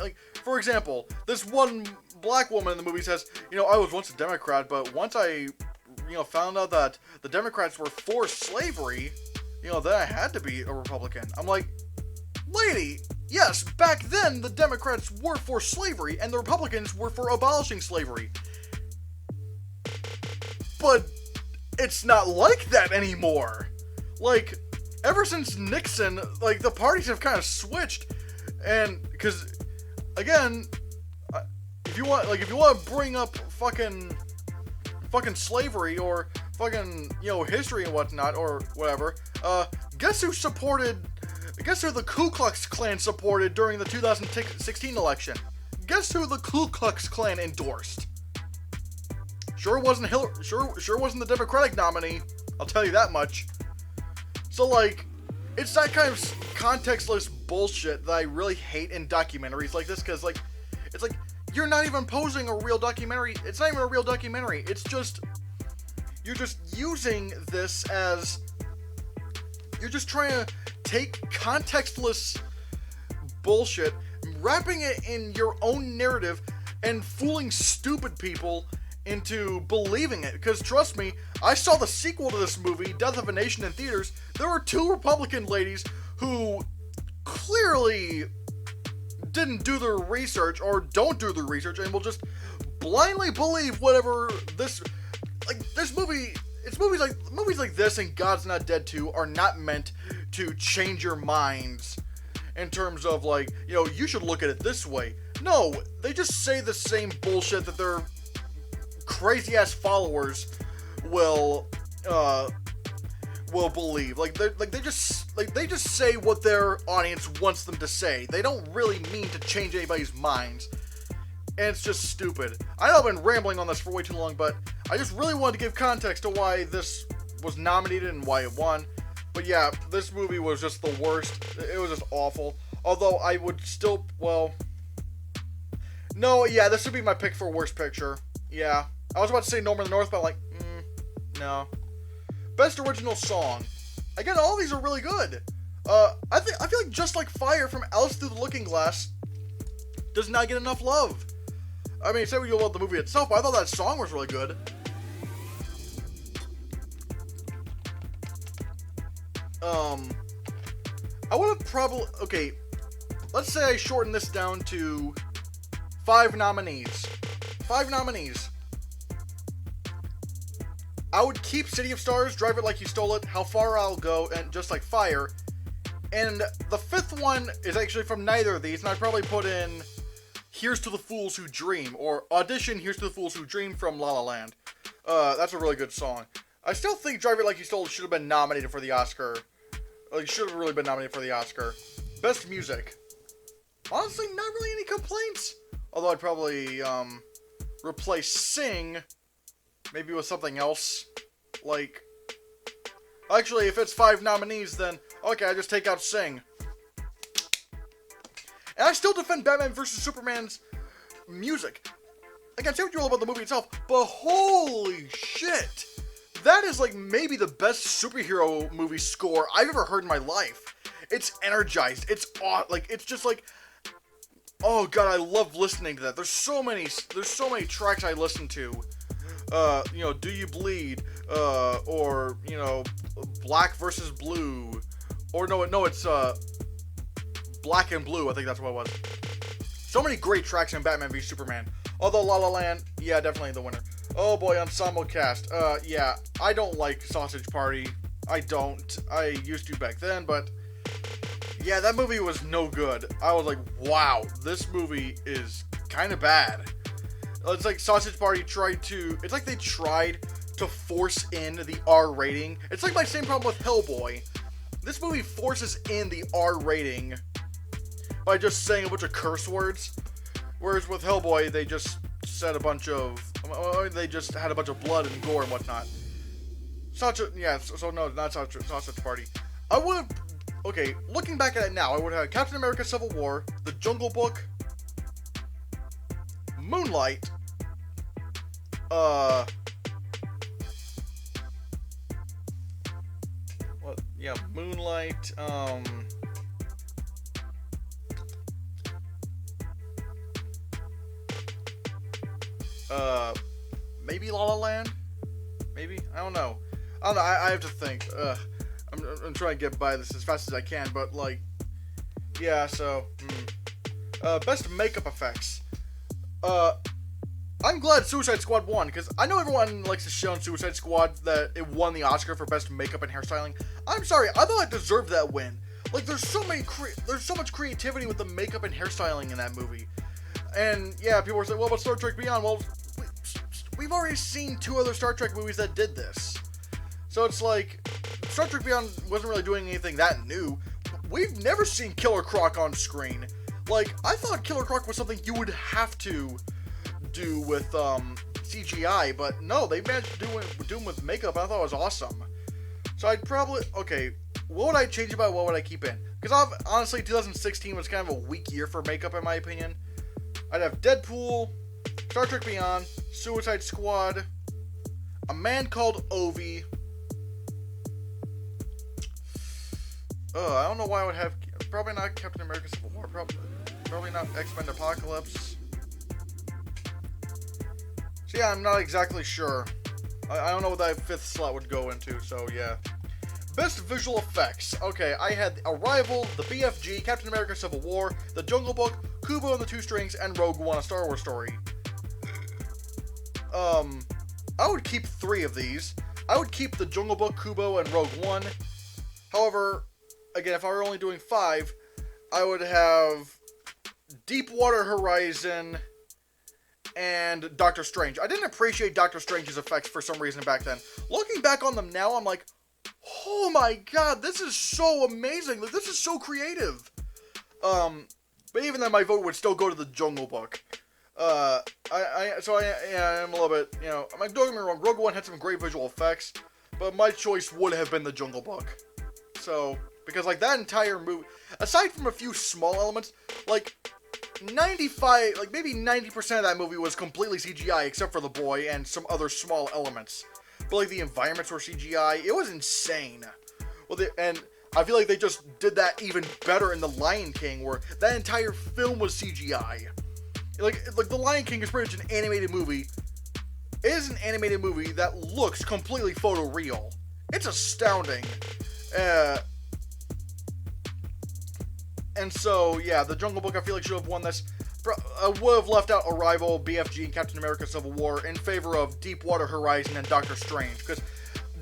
Like, for example, this one black woman in the movie says, I was once a Democrat, but once I... found out that the Democrats were for slavery, then I had to be a Republican. I'm like, lady, yes, back then the Democrats were for slavery and the Republicans were for abolishing slavery. But it's not like that anymore. Like, ever since Nixon, like, the parties have kind of switched. And, because, again, if you want to bring up fucking slavery or fucking, history and whatnot or whatever, guess who the Ku Klux Klan supported during the 2016 election? Guess who the Ku Klux Klan endorsed? Sure wasn't the Democratic nominee, I'll tell you that much. So, like, it's that kind of contextless bullshit that I really hate in documentaries like this, because, like, it's like, you're not even posing a real documentary. It's not even a real documentary. It's just... You're just using this as... You're just trying to take contextless bullshit, wrapping it in your own narrative, and fooling stupid people into believing it. Because trust me, I saw the sequel to this movie, Death of a Nation, in theaters. There were two Republican ladies who clearly didn't do their research or don't do their research and will just blindly believe whatever movies like this and God's Not Dead 2 are not meant to change your minds in terms of, like, you should look at it this way. No, they just say the same bullshit that their crazy ass followers will believe. They just say what their audience wants them to say. They don't really mean to change anybody's minds. And it's just stupid. I know I've been rambling on this for way too long, but I just really wanted to give context to why this was nominated and why it won. But yeah, this movie was just the worst. It was just awful. Although I would still, no, yeah, this would be my pick for worst picture. Yeah. I was about to say Norm of the North, but I'm like, no. Best original song. Again, all these are really good. I feel like Just Like Fire from Alice Through the Looking Glass does not get enough love. I mean, say what you love the movie itself, but I thought that song was really good. I would have probably... Okay, let's say I shorten this down to 5 nominees. 5 nominees. I would keep City of Stars, Drive It Like You Stole It, How Far I'll Go, and Just Like Fire. And the 5th one is actually from neither of these, and I'd probably put in Here's to the Fools Who Dream, or Audition Here's to the Fools Who Dream from La La Land. That's a really good song. I still think Drive It Like You Stole It should have been nominated for the Oscar. Like, should have really been nominated for the Oscar. Best Music. Honestly, not really any complaints. Although I'd probably, replace Sing maybe with something else. Like, Actually, if it's 5 nominees, then okay, I just take out Sing. And I still defend Batman vs. Superman's music. I can't say what you all about the movie itself, but holy shit! That is like maybe the best superhero movie score I've ever heard in my life. It's energized. It's like it's just like, oh god, I love listening to that. There's so many tracks I listen to. You know, Do You Bleed? Or you know, Black versus Blue, or no, it's Black and Blue. I think that's what it was. So many great tracks in Batman v Superman. Although La La Land, yeah, definitely the winner. Oh boy, Ensemble Cast. Yeah, I don't like Sausage Party. I don't. I used to back then, but yeah, that movie was no good. I was like, wow, this movie is kind of bad. It's like Sausage Party tried to. It's like they tried to force in the R rating. It's like my same problem with Hellboy. This movie forces in the R rating by just saying a bunch of curse words. Whereas with Hellboy, they just said a bunch of, they just had a bunch of blood and gore and whatnot. So no, not Sausage Party. I would have, okay, looking back at it now, I would have Captain America Civil War, The Jungle Book, Moonlight, Moonlight, maybe La La Land? Maybe? I don't know. I have to think. I'm trying to get by this as fast as I can, but like, yeah, so, best makeup effects. I'm glad Suicide Squad won, because I know everyone likes to shit on Suicide Squad that it won the Oscar for best makeup and hairstyling. I'm sorry, I thought it deserved that win. Like, there's so much creativity with the makeup and hairstyling in that movie. And yeah, people were saying, well, but Star Trek Beyond, well, we've already seen 2 other Star Trek movies that did this. So it's like, Star Trek Beyond wasn't really doing anything that new. We've never seen Killer Croc on screen. Like, I thought Killer Croc was something you would have to do with CGI, but no, they managed to do him with makeup. I thought it was awesome. So I'd probably, okay, what would I change about, what would I keep in? Because honestly, 2016 was kind of a weak year for makeup in my opinion. I'd have Deadpool, Star Trek Beyond, Suicide Squad, A Man Called Ovi. I don't know why I would have, probably not Captain America Civil War, probably not X-Men Apocalypse. So yeah, I'm not exactly sure. I don't know what that 5th slot would go into, so yeah. Best visual effects. Okay, I had Arrival, the BFG, Captain America Civil War, The Jungle Book, Kubo and the Two Strings, and Rogue One, A Star Wars Story. I would keep 3 of these. I would keep The Jungle Book, Kubo, and Rogue One. However, again, if I were only doing 5, I would have Deepwater Horizon and Doctor Strange. I didn't appreciate Doctor Strange's effects for some reason back then. Looking back on them now, I'm like, oh my god, this is so amazing. Like, this is so creative. But even then, my vote would still go to The Jungle Book. I am a little bit, you know, I'm like, don't get me wrong, Rogue One had some great visual effects, but my choice would have been The Jungle Book. So, because like that entire movie, aside from a few small elements, like 95, like maybe 90% of that movie was completely CGI except for the boy and some other small elements. But like the environments were CGI, it was insane. Well, and I feel like they just did that even better in The Lion King, where that entire film was CGI. Like The Lion King is pretty much an animated movie. It is an animated movie that looks completely photoreal. It's astounding. And so, yeah, The Jungle Book I feel like should have won this. I would have left out Arrival, BFG, and Captain America Civil War in favor of Deepwater Horizon and Doctor Strange. Because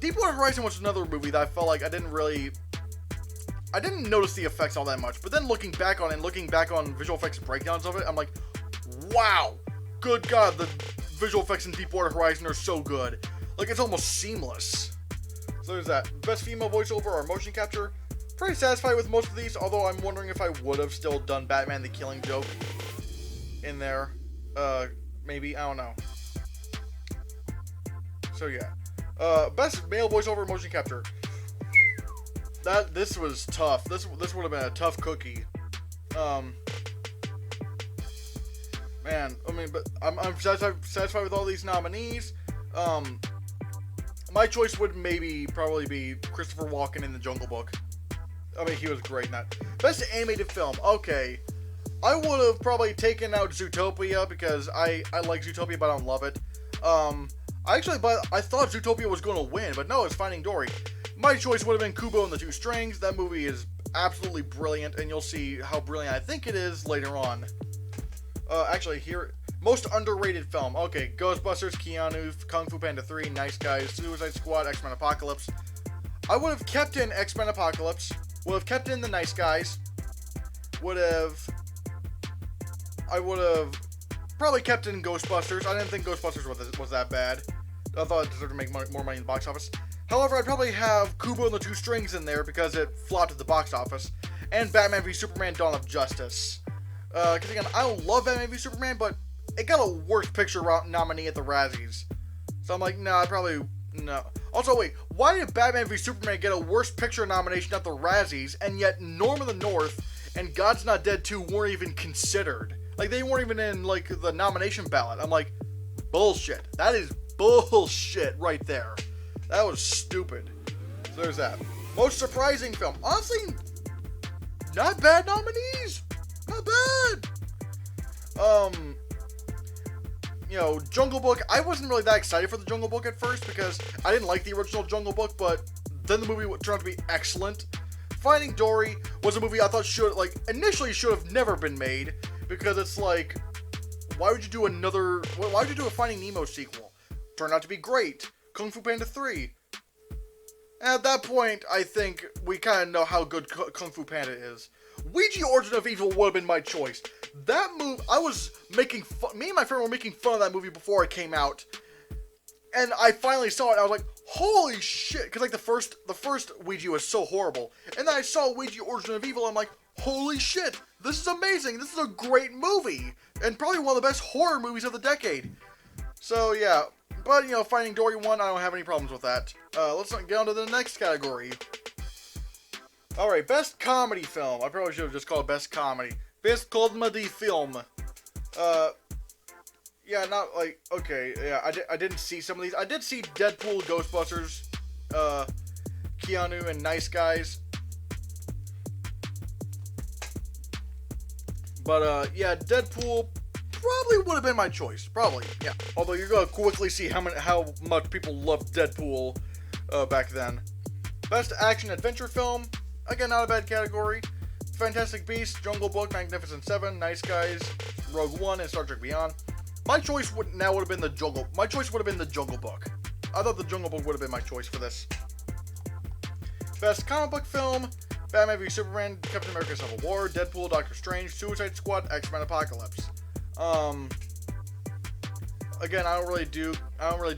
Deepwater Horizon was another movie that I felt like I didn't notice the effects all that much. But then looking back on visual effects breakdowns of it, I'm like, wow, good god, the visual effects in Deepwater Horizon are so good. Like, it's almost seamless. So there's that. Best female voiceover or motion capture. Pretty satisfied with most of these, although I'm wondering if I would have still done Batman the Killing Joke in there. Maybe, I don't know. So yeah. Best male voiceover motion capture. this was tough. This would have been a tough cookie. Man, I mean, but I'm satisfied with all these nominees. My choice would probably be Christopher Walken in The Jungle Book. I mean, he was great in that. Best animated film. Okay, I would have probably taken out Zootopia because I like Zootopia, but I don't love it. I thought Zootopia was going to win, but no, it's Finding Dory. My choice would have been Kubo and the Two Strings. That movie is absolutely brilliant, and you'll see how brilliant I think it is later on. Actually, here, most underrated film. Okay, Ghostbusters, Keanu, Kung Fu Panda 3, Nice Guys, Suicide Squad, X-Men Apocalypse. I would have kept in X-Men Apocalypse. Would have kept in The Nice Guys. I would have probably kept in Ghostbusters. I didn't think Ghostbusters was that bad. I thought it deserved to make more money in the box office. However, I'd probably have Kubo and the Two Strings in there because it flopped at the box office. And Batman v Superman: Dawn of Justice. Because again, I don't love Batman v Superman, but it got a Worst Picture nominee at the Razzies. So I'm like, no. Also, wait, why did Batman v Superman get a Worst Picture nomination at the Razzies, and yet Norm of the North and God's Not Dead 2 weren't even considered? Like, they weren't even in, like, the nomination ballot. I'm like, bullshit. That is bullshit right there. That was stupid. So there's that. Most surprising film. Honestly, not bad nominees. Not bad. Jungle Book. I wasn't really that excited for the Jungle Book at first because I didn't like the original Jungle Book, but then the movie turned out to be excellent. Finding Dory was a movie I thought initially should have never been made because it's like, why would you do a Finding Nemo sequel? Turned out to be great. Kung Fu Panda 3. At that point, I think we kind of know how good Kung Fu Panda is. Ouija Origin of Evil would have been my choice. That movie, me and my friend were making fun of that movie before it came out. And I finally saw it, I was like, holy shit, because like the first Ouija was so horrible. And then I saw Ouija Origin of Evil, I'm like, holy shit, this is amazing, this is a great movie. And probably one of the best horror movies of the decade. So yeah, but Finding Dory won, I don't have any problems with that. Let's get on to the next category. Alright, Best Comedy Film. I probably should have just called it Best Comedy. Best Comedy Film. Yeah, not like, okay, yeah, I didn't see some of these. I did see Deadpool, Ghostbusters, Keanu, and Nice Guys. But, yeah, Deadpool probably would have been my choice. Probably, yeah. Although you're going to quickly see how much people loved Deadpool back then. Best Action Adventure Film. Again, not a bad category. Fantastic Beasts, Jungle Book, Magnificent Seven, Nice Guys, Rogue One, and Star Trek Beyond. My choice would have been the Jungle Book. I thought the Jungle Book would have been my choice for this. Best Comic Book Film, Batman v Superman, Captain America: Civil War, Deadpool, Doctor Strange, Suicide Squad, X-Men Apocalypse. Again, I don't really do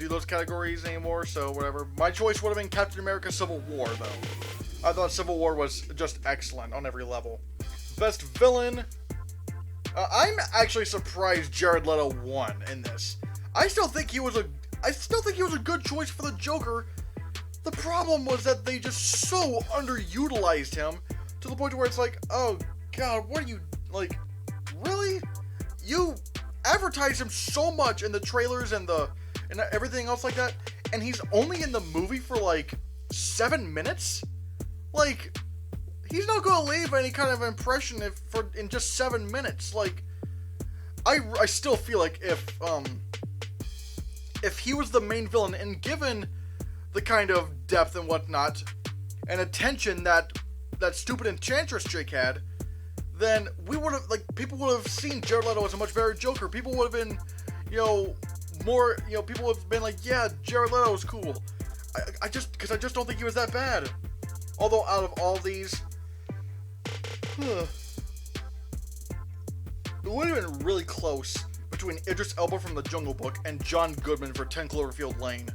those categories anymore, so whatever. My choice would have been Captain America: Civil War, though. I thought Civil War was just excellent on every level. Best Villain. I'm actually surprised Jared Leto won in this. I still think he was a good choice for the Joker. The problem was that they just so underutilized him to the point where it's like, oh god, what are you, like, really? You advertise him so much in the trailers and everything else like that, and he's only in the movie for like 7 minutes? Like, he's not going to leave any kind of impression in just 7 minutes. Like, I still feel like if he was the main villain, and given the kind of depth and whatnot, and attention that stupid Enchantress chick had, then people would have seen Jared Leto as a much better Joker. People would have been, people would have been like, yeah, Jared Leto is cool. Because I just don't think he was that bad. Although, out of all these, it would have been really close between Idris Elba from The Jungle Book and John Goodman for 10 Cloverfield Lane.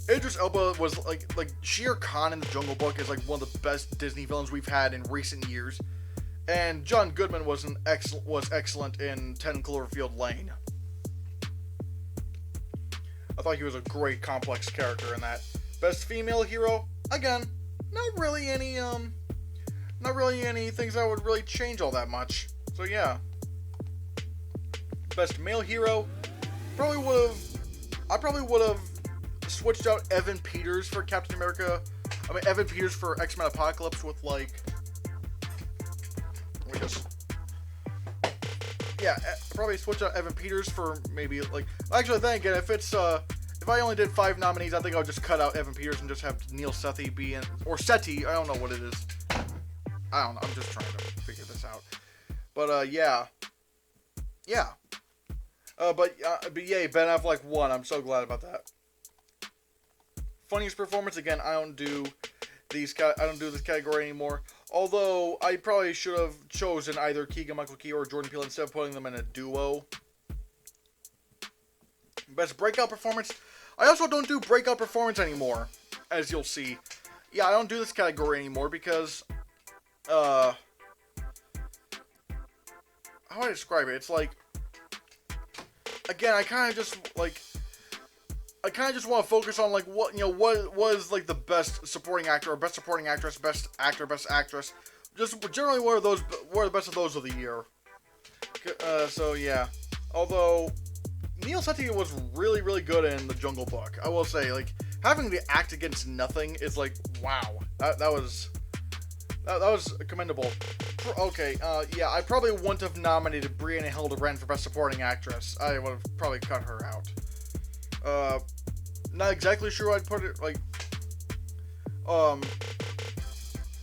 Idris Elba was like Shere Khan in The Jungle Book is like one of the best Disney villains we've had in recent years, and John Goodman was excellent in 10 Cloverfield Lane. I thought he was a great complex character in that. Best Female Hero, again, not really any things that would really change all that much. So yeah. Best male hero, I probably would have switched out Evan Peters for Captain America. I mean, Evan Peters for X-Men Apocalypse with, like, probably switch out Evan Peters for maybe, like, actually, then again, if I only did 5 nominees, I think I would just cut out Evan Peters and just have Neil Sethi be in, or Sethi, I don't know what it is. I don't know, I'm just trying to figure this out. But, yeah. Yeah. But yay, Ben Affleck won. I'm so glad about that. Funniest performance, again, I don't do this category anymore. Although I probably should have chosen either Keegan-Michael Key or Jordan Peele instead of putting them in a duo. Best breakout performance. I also don't do breakout performance anymore, as you'll see. Yeah, I don't do this category anymore because how do I describe it? It's like, again, I kind of just want to focus on, like, what was, like, the best supporting actor, or best supporting actress, best actor, best actress. Just generally what are the best of those of the year. So yeah. Although Neil Sethi was really, really good in The Jungle Book. I will say, like, having the act against nothing is, like, wow. That was commendable. Yeah, I probably wouldn't have nominated Brianna Hildebrand for Best Supporting Actress. I would have probably cut her out. Not exactly sure I'd put it, like,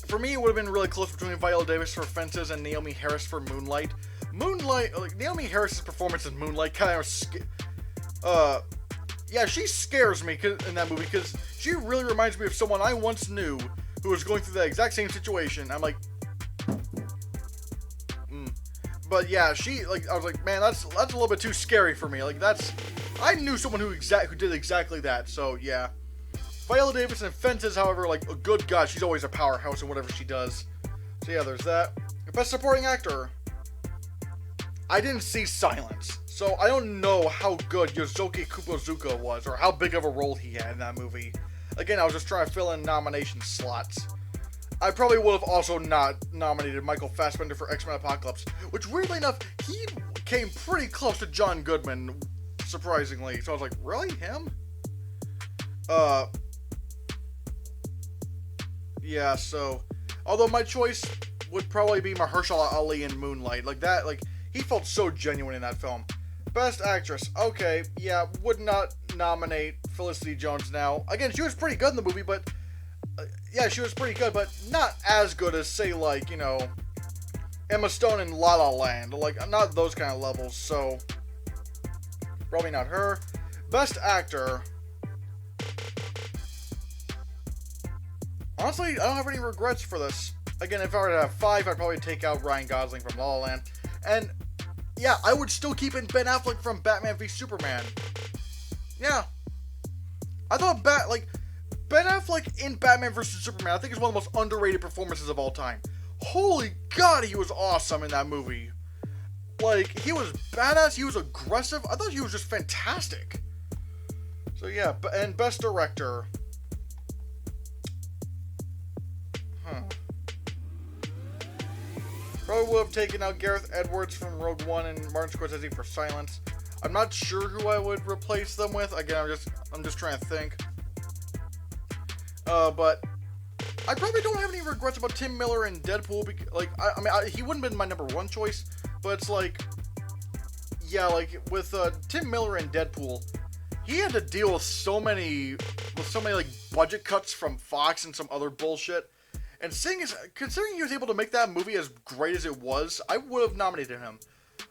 for me, it would have been really close between Viola Davis for Fences and Naomi Harris for Moonlight. Like, Naomi Harris's performance in Moonlight kind of, yeah, she scares me in that movie, because she really reminds me of someone I once knew who was going through that exact same situation. I'm like, But yeah, I was like, man, that's a little bit too scary for me. Like, I knew someone who did exactly that. So yeah, Viola Davis in Fences, however, like, a good God, she's always a powerhouse in whatever she does. So yeah, there's that. Best Supporting Actor. I didn't see Silence, so I don't know how good Yosuke Kubozuka was, or how big of a role he had in that movie. Again, I was just trying to fill in nomination slots. I probably would have also not nominated Michael Fassbender for X-Men Apocalypse, which, weirdly enough, he came pretty close to John Goodman, surprisingly. So I was like, really? Him? Yeah, so, although my choice would probably be Mahershala Ali in Moonlight. Like, that, like, he felt so genuine in that film. Best Actress. Okay, yeah, would not nominate Felicity Jones now. Again, she was pretty good in the movie, but yeah, she was pretty good, but not as good as, say, like, you know, Emma Stone in La La Land. Like, not those kind of levels, so probably not her. Best Actor. Honestly, I don't have any regrets for this. Again, if I were to have 5, I'd probably take out Ryan Gosling from La La Land. And yeah, I would still keep in Ben Affleck from Batman v Superman. Yeah. I thought Ben Affleck in Batman vs. Superman, I think, is one of the most underrated performances of all time. Holy God, he was awesome in that movie. Like, he was badass, he was aggressive. I thought he was just fantastic. So yeah, and Best Director. Probably would have taken out Gareth Edwards from Rogue One and Martin Scorsese for Silence. I'm not sure who I would replace them with. Again, I'm just trying to think. But I probably don't have any regrets about Tim Miller in Deadpool. Because, like, I mean, he wouldn't have been my number 1 choice, but it's like, yeah, like with Tim Miller in Deadpool, he had to deal with so many like budget cuts from Fox and some other bullshit. And considering he was able to make that movie as great as it was, I would have nominated him.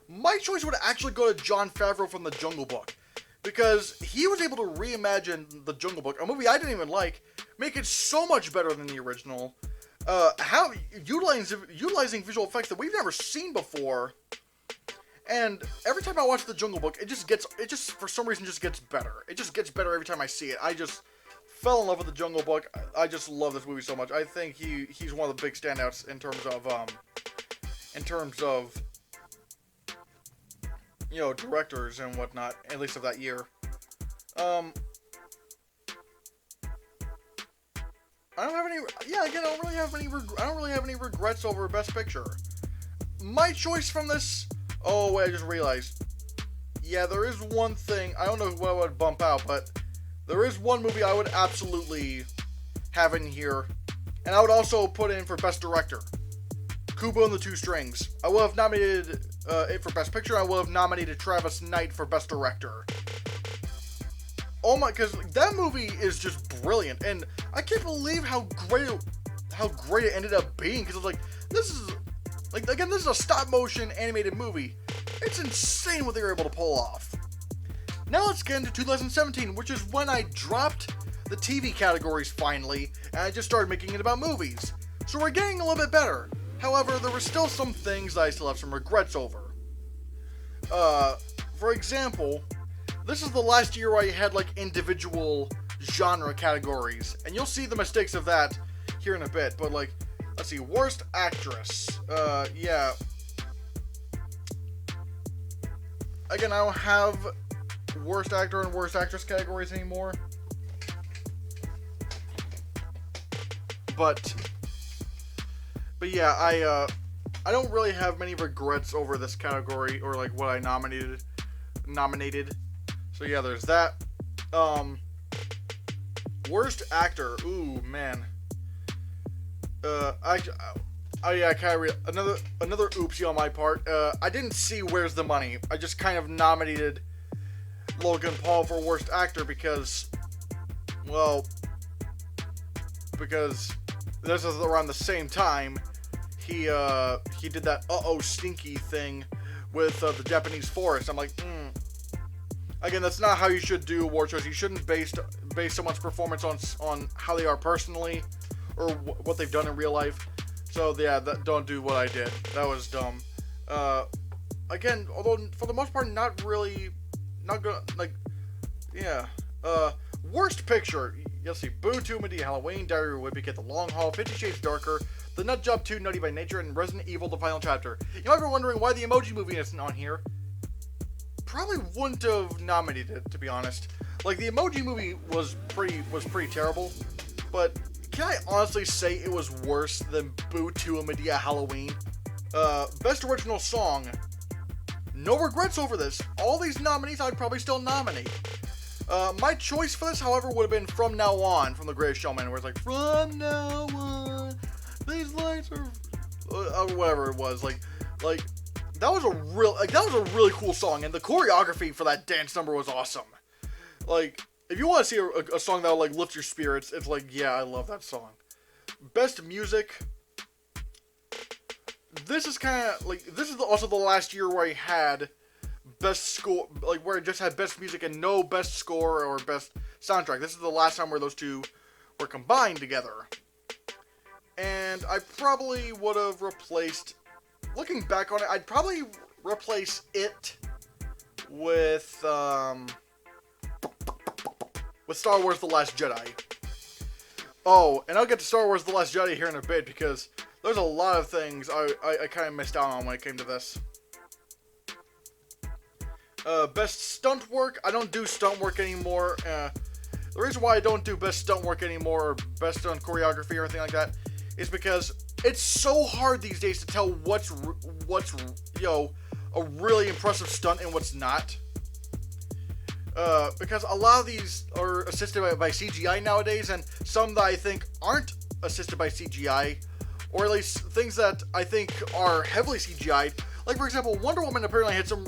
My choice would actually go to Jon Favreau from The Jungle Book, because he was able to reimagine The Jungle Book, a movie I didn't even like, make it so much better than the original. How utilizing visual effects that we've never seen before. And every time I watch The Jungle Book, it just for some reason just gets better. It just gets better every time I see it. I just fell in love with The Jungle Book. I just love this movie so much. I think he's one of the big standouts in terms of you know, directors and whatnot, at least of that year. I don't have any. Yeah, again, I don't really have any. I don't really have any regrets over Best Picture. My choice from this. Oh wait, I just realized. Yeah, there is one thing. I don't know what I would bump out, but there is one movie I would absolutely have in here, and I would also put in for Best Director. Kubo and the Two Strings. I will have nominated it for Best Picture. I will have nominated Travis Knight for Best Director. Oh my, because that movie is just brilliant, and I can't believe how great it ended up being. Because it's like, this is like, again, this is a stop motion animated movie. It's insane what they were able to pull off. Now let's get into 2017, which is when I dropped the TV categories finally, and I just started making it about movies. So we're getting a little bit better. However, there were still some things that I still have some regrets over. For example, this is the last year where I had like individual genre categories, and you'll see the mistakes of that here in a bit, but like, let's see, Worst Actress, yeah. Again, I don't have Worst Actor and Worst Actress categories anymore. But yeah, I don't really have many regrets over this category, or like what I nominated. So yeah, there's that. Worst Actor. Ooh, man. Another oopsie on my part. I didn't see Where's the Money. I just kind of nominated Logan Paul for Worst Actor because this is around the same time he did that stinky thing with the Japanese forest. I'm like, Again, that's not how you should do award shows. You shouldn't base someone's performance on how they are personally or what they've done in real life. So yeah, don't do what I did. That was dumb. Again, although for the most part, not good. Like, yeah. Worst Picture. You'll see Boo 2, Medea, Halloween, Diary of a Wimpy Kid, The Long Haul, 50 Shades Darker, The Nut Job 2, Nutty by Nature, and Resident Evil: The Final Chapter. You might be wondering why the Emoji Movie isn't on here. Probably wouldn't have nominated it, to be honest. Like, the Emoji Movie was pretty terrible, but can I honestly say it was worse than Boo 2 and Medea Halloween? Best Original Song. No regrets over this. All these nominees I'd probably still nominate. My choice for this, however, would have been From Now On from The Greatest Showman, where it's like, from now on, these lights are... whatever it was. Like, that was a really cool song, and the choreography for that dance number was awesome. Like, if you want to see a song that'll, like, lift your spirits, it's like, yeah, I love that song. Best Music. This is kind of, like, this is also the last year where I had best score, like, where I just had best music and no best score or best soundtrack. This is the last time where those two were combined together. And I probably would have replaced, looking back on it, I'd probably replace it with Star Wars The Last Jedi. Oh, and I'll get to Star Wars The Last Jedi here in a bit, because there's a lot of things I kind of missed out on when it came to this. Best Stunt Work. I don't do stunt work anymore. The reason why I don't do best stunt work anymore, or best stunt choreography or anything like that, is because it's so hard these days to tell what's a really impressive stunt and what's not. Because a lot of these are assisted by CGI nowadays, and some that I think aren't assisted by CGI, or at least things that I think are heavily CGI'd. Like, for example, Wonder Woman apparently had some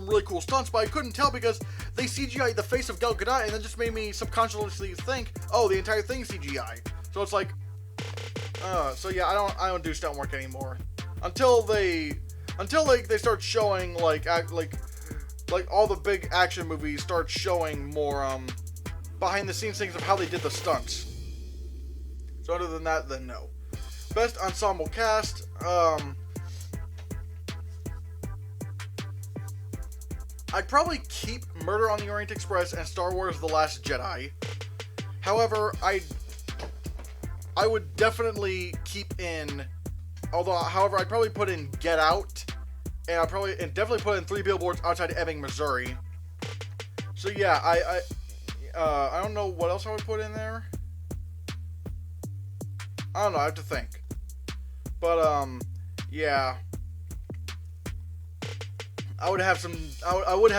really cool stunts, but I couldn't tell because they CGI'd the face of Gal Gadot, and that just made me subconsciously think, oh, the entire thing's CGI. So it's like, so yeah, I don't do stunt work anymore until they start showing like all the big action movies start showing more behind the scenes things of how they did the stunts. So other than that, then no. Best Ensemble Cast. I'd probably keep Murder on the Orient Express and Star Wars The Last Jedi. However, I would definitely keep in, however, I'd probably put in Get Out, and I'd definitely put in 3 Billboards Outside Ebbing, Missouri. So yeah, I don't know what else I would put in there. I don't know, I have to think. But, yeah. I would have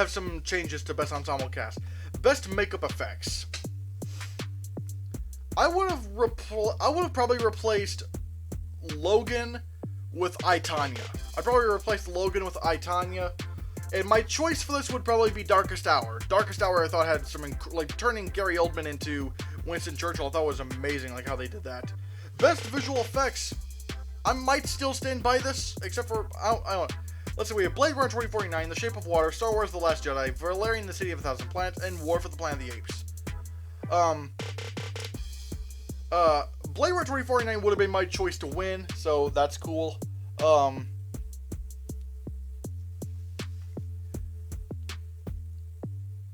some changes to Best Ensemble Cast. Best Makeup Effects. I would have probably replaced Logan with I, Tonya. I'd probably replace Logan with I, Tonya. And my choice for this would probably be Darkest Hour. Darkest Hour I thought had some, like, turning Gary Oldman into Winston Churchill, I thought was amazing, like how they did that. Best Visual Effects. I might still stand by this, except for, I don't know. Let's see, we have Blade Runner 2049, The Shape of Water, Star Wars The Last Jedi, Valerian, The City of a Thousand Planets, and War for the Planet of the Apes. Blade Runner 2049 would have been my choice to win, so that's cool.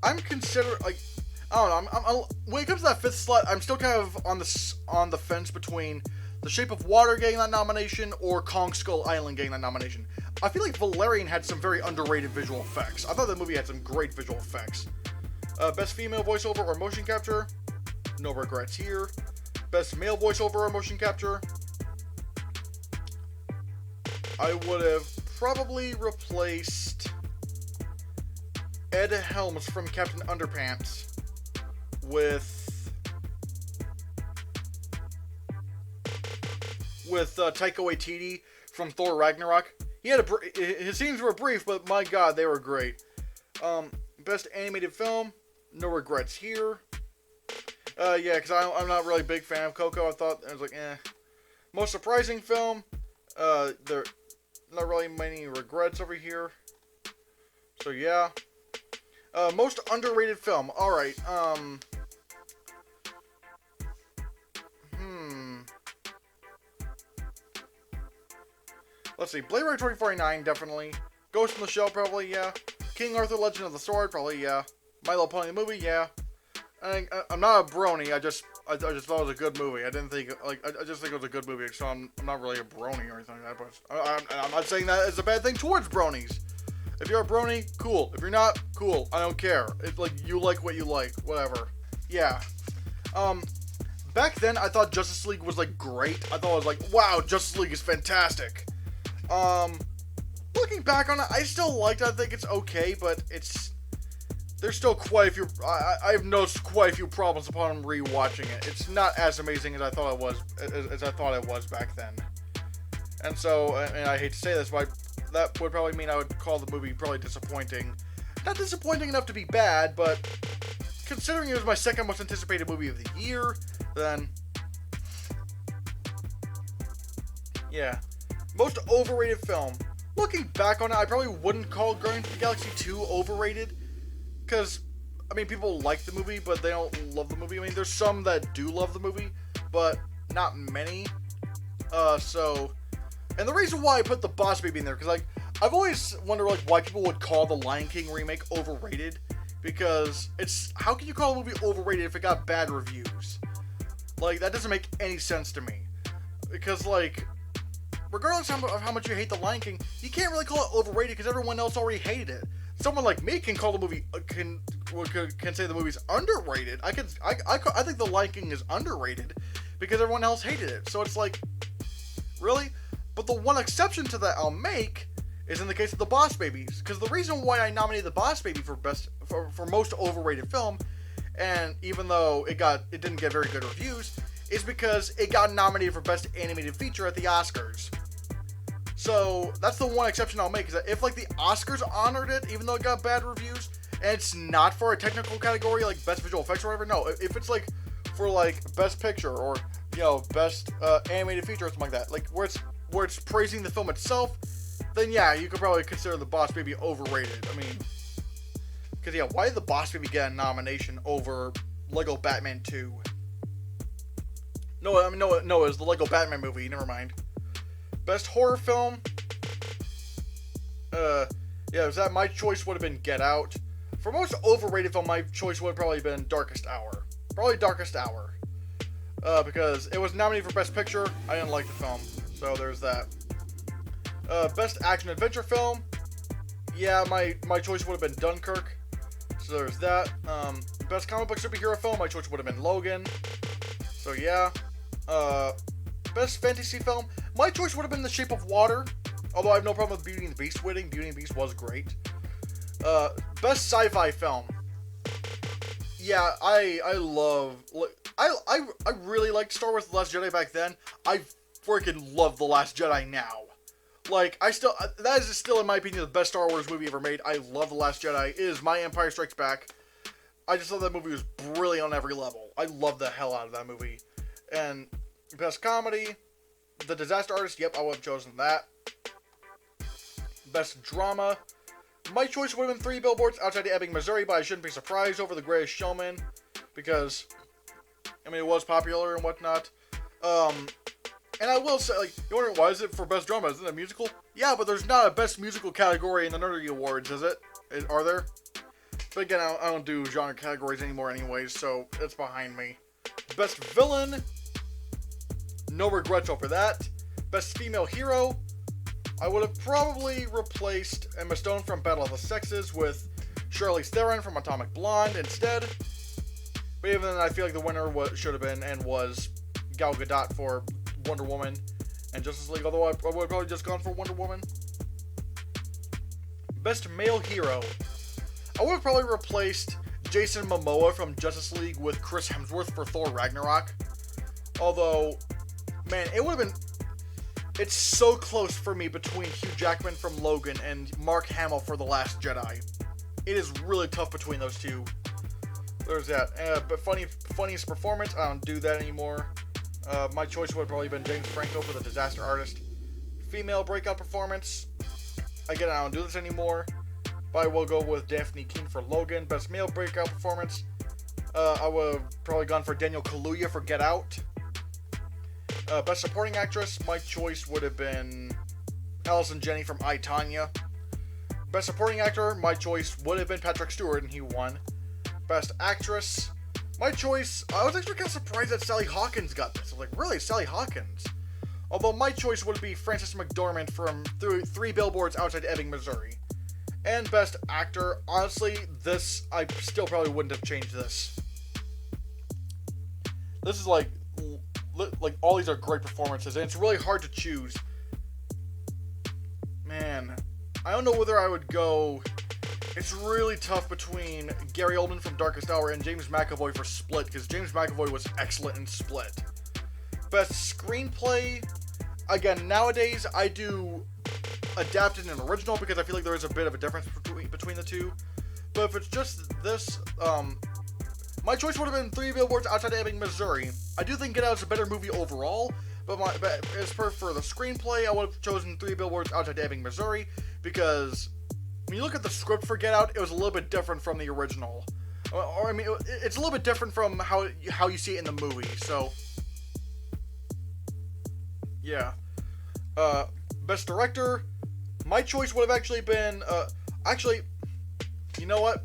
I'm considering, like, I don't know, I'm when it comes to that 5th slot, I'm still kind of on the fence between The Shape of Water getting that nomination or Kong Skull Island getting that nomination. I feel like Valerian had some very underrated visual effects. I thought that movie had some great visual effects. Best Female Voiceover or Motion Capture, no regrets here. Best Male Voiceover or Motion Capture, I would have probably replaced Ed Helms from Captain Underpants with Taika Waititi from Thor Ragnarok. He had his scenes were brief, but my god, they were great. Best Animated Film, no regrets here. Yeah, because I'm not really a big fan of Coco. I thought, I was like, eh. Most Surprising Film, there not really many regrets over here. So yeah. Most Underrated Film, alright, Let's see, Blade Runner 2049, definitely. Ghost in the Shell, probably, yeah. King Arthur, Legend of the Sword, probably, yeah. My Little Pony, the movie, yeah. I'm not a brony, I just thought it was a good movie. I didn't think, like, I just think it was a good movie, so I'm not really a brony or anything like that, but I'm not saying that as a bad thing towards bronies. If you're a brony, cool. If you're not, cool. I don't care. It's like, you like what you like. Whatever. Yeah. Back then, I thought Justice League was, like, great. I thought it was like, wow, Justice League is fantastic. Looking back on it, I still liked it. I think it's okay, but there's still quite a few, I've noticed quite a few problems upon rewatching it. It's not as amazing as I thought it was back then. And so, and I hate to say this, but that would probably mean I would call the movie probably disappointing. Not disappointing enough to be bad, but considering it was my second most anticipated movie of the year, then yeah. Most overrated film. Looking back on it, I probably wouldn't call Guardians of the Galaxy 2 overrated, because, I mean, people like the movie, but they don't love the movie. I mean, there's some that do love the movie, but not many. And the reason why I put The Boss Baby in there, because, like, I've always wondered, like, why people would call the Lion King remake overrated, because how can you call a movie overrated if it got bad reviews? Like, that doesn't make any sense to me. Because, like, regardless of how much you hate the Lion King, you can't really call it overrated because everyone else already hated it. Someone like me can call the movie, can say the movie's underrated. I think the Lion King is underrated because everyone else hated it. So it's like, really? But the one exception to that I'll make is in the case of The Boss Babies, because the reason why I nominated The Boss Baby for most overrated film, and even though it didn't get very good reviews, is because it got nominated for Best Animated Feature at the Oscars. So that's the one exception I'll make, is that if, like, the Oscars honored it, even though it got bad reviews, and it's not for a technical category like Best Visual Effects or whatever, no, if it's like for like Best Picture or, you know, Best Animated Feature or something like that, like where it's praising the film itself, then yeah, you could probably consider The Boss Baby overrated. I mean, because yeah, why did The Boss Baby get a nomination over Lego Batman 2? No, it was the Lego Batman movie, never mind. Best Horror Film, yeah, my choice would have been Get Out. For most overrated film, my choice would have probably been Darkest Hour. Probably Darkest Hour. Because it was nominated for Best Picture, I didn't like the film, so there's that. Best Action Adventure Film, yeah, my choice would have been Dunkirk, so there's that. Best Comic Book Superhero Film, my choice would have been Logan, so yeah. Best fantasy film, my choice would have been The Shape of Water, although I have no problem with Beauty and the Beast winning. Beauty and the Beast was great. Best sci-fi film. Yeah, I really liked Star Wars The Last Jedi back then. I freaking love The Last Jedi now. Like, that is still, in my opinion, the best Star Wars movie ever made. I love The Last Jedi. It is my Empire Strikes Back. I just thought that movie was brilliant on every level. I love the hell out of that movie. And best comedy, The Disaster Artist. Yep, I would have chosen that. Best drama. My choice would have been 3 Billboards Outside of Ebbing, Missouri, but I shouldn't be surprised over The Greatest Showman, because, I mean, it was popular and whatnot. And I will say, like, you're wondering, why is it for Best Drama? Isn't it a musical? Yeah, but there's not a Best Musical category in the Nerdy Awards, is it? Are there? But again, I don't do genre categories anymore anyways, so it's behind me. Best Villain. No regrets over that. Best Female Hero. I would have probably replaced Emma Stone from Battle of the Sexes with Charlize Theron from Atomic Blonde instead. But even then, I feel like the winner should have been and was Gal Gadot for Wonder Woman and Justice League, although I would have probably just gone for Wonder Woman. Best Male Hero. I would have probably replaced Jason Momoa from Justice League with Chris Hemsworth for Thor Ragnarok. Although, man, it would have been... It's so close for me between Hugh Jackman from Logan and Mark Hamill for The Last Jedi. It is really tough between those two. There's that. But funniest performance, I don't do that anymore. My choice would have probably been James Franco for The Disaster Artist. Female breakout performance. Again, I don't do this anymore. But I will go with Daphne Keane for Logan. Best male breakout performance. I would have probably gone for Daniel Kaluuya for Get Out. Best supporting actress, my choice would have been Allison Janney from I, Tonya. Best supporting actor, my choice would have been Patrick Stewart, and he won. Best actress, my choice, I was actually kind of surprised that Sally Hawkins got this. I was like, really, Sally Hawkins? Although my choice would be Frances McDormand from 3 Billboards Outside Ebbing, Missouri. And best actor, honestly, this, I still probably wouldn't have changed this. This is like all these are great performances, and it's really hard to choose. Man, I don't know whether I would go... It's really tough between Gary Oldman from Darkest Hour and James McAvoy for Split, because James McAvoy was excellent in Split. Best screenplay, again, nowadays I do adapted and original because I feel like there is a bit of a difference between the two. But if it's just this, my choice would have been 3 Billboards Outside of Ebbing, Missouri. I do think Get Out is a better movie overall, but as for the screenplay, I would have chosen 3 Billboards Outside of Ebbing, Missouri, because when you look at the script for Get Out, it was a little bit different from the original. Or I mean, it's a little bit different from how you see it in the movie, so... Yeah. Best Director, my choice would have actually been, you know what?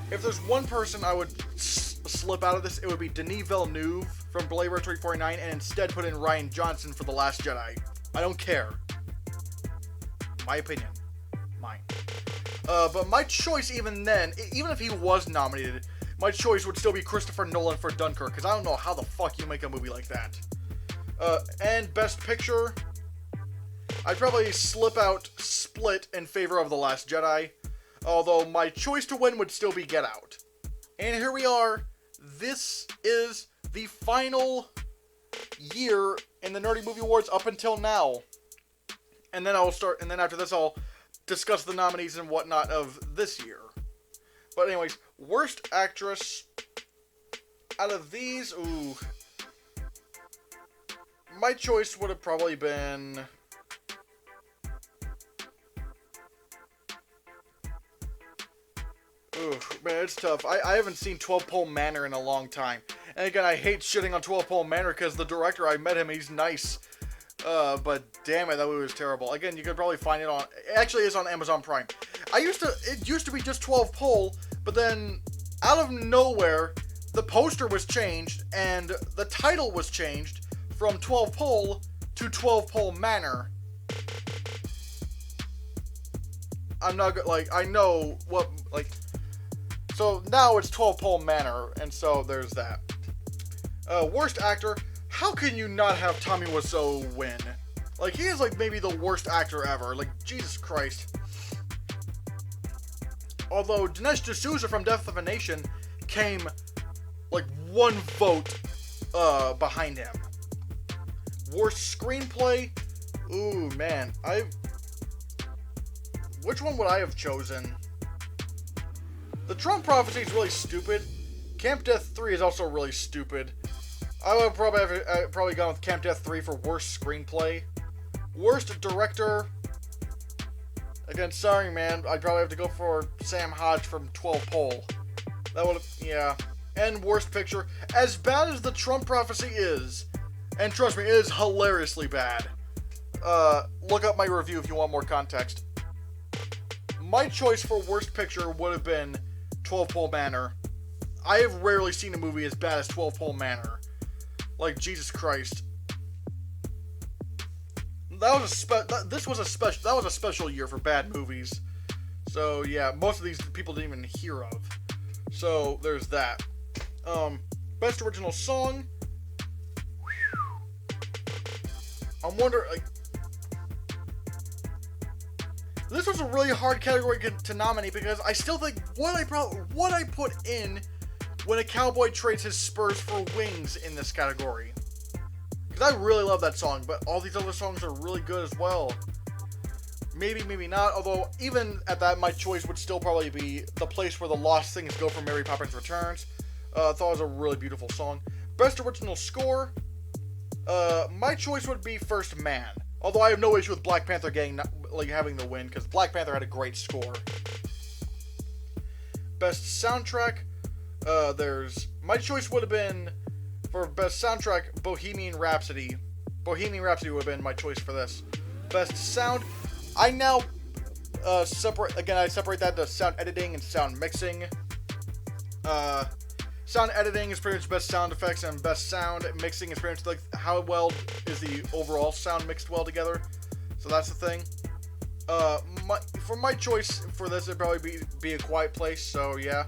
If there's one person I would slip out of this, it would be Denis Villeneuve from Blade Runner 349 and instead put in Rian Johnson for The Last Jedi. I don't care. My opinion. Mine. But my choice even then, even if he was nominated, my choice would still be Christopher Nolan for Dunkirk, because I don't know how the fuck you make a movie like that. And Best Picture, I'd probably slip out Split in favor of The Last Jedi, although my choice to win would still be Get Out. And here we are. This is the final year in the Nerdy Movie Awards up until now. And then after this I'll discuss the nominees and whatnot of this year. But anyways, worst actress out of these, my choice would have probably been... Man, it's tough. I haven't seen 12 Pole Manor in a long time. And again, I hate shitting on 12 Pole Manor because the director, I met him, he's nice. But damn it, that movie was terrible. Again, you could probably find it on... It actually is on Amazon Prime. It used to be just 12 Pole, but then out of nowhere, the poster was changed and the title was changed from 12 Pole to 12 Pole Manor. I'm not like, I know what, like... So now it's 12 Pole Manor, and so there's that. Worst actor, how can you not have Tommy Wiseau win? Like, he is like maybe the worst actor ever. Like, Jesus Christ. Although Dinesh D'Souza from Death of a Nation came like 1 vote behind him. Worst screenplay? Ooh, man. Which one would I have chosen? The Trump Prophecy is really stupid. Camp Death 3 is also really stupid. I would probably gone with Camp Death 3 for worst screenplay. Worst director. Again, sorry, man. I'd probably have to go for Sam Hodge from 12 Pole. That would have, yeah. And worst picture. As bad as the Trump Prophecy is, and trust me, it is hilariously bad. Look up my review if you want more context. My choice for worst picture would have been 12 Pole Manor. I have rarely seen a movie as bad as 12 Pole Manor. Like, Jesus Christ. That was a special year for bad movies. So yeah, most of these people didn't even hear of. So there's that. Best original song. I'm wondering, like, this was a really hard category to nominate because I still think what I put in when a cowboy trades his spurs for wings in this category. Because I really love that song, but all these other songs are really good as well. Maybe, maybe not, although even at that, my choice would still probably be The Place Where the Lost Things Go from Mary Poppins Returns. I thought it was a really beautiful song. Best original score, my choice would be First Man. Although I have no issue with Black Panther having the win, because Black Panther had a great score. Best soundtrack, my choice would have been, for best soundtrack, Bohemian Rhapsody. Bohemian Rhapsody would have been my choice for this. Best sound, I now separate that to sound editing and sound mixing. Sound editing is pretty much best sound effects, and best sound mixing is pretty much like how well is the overall sound mixed well together. So that's the thing. For my choice for this, it'd probably be A Quiet Place. So yeah.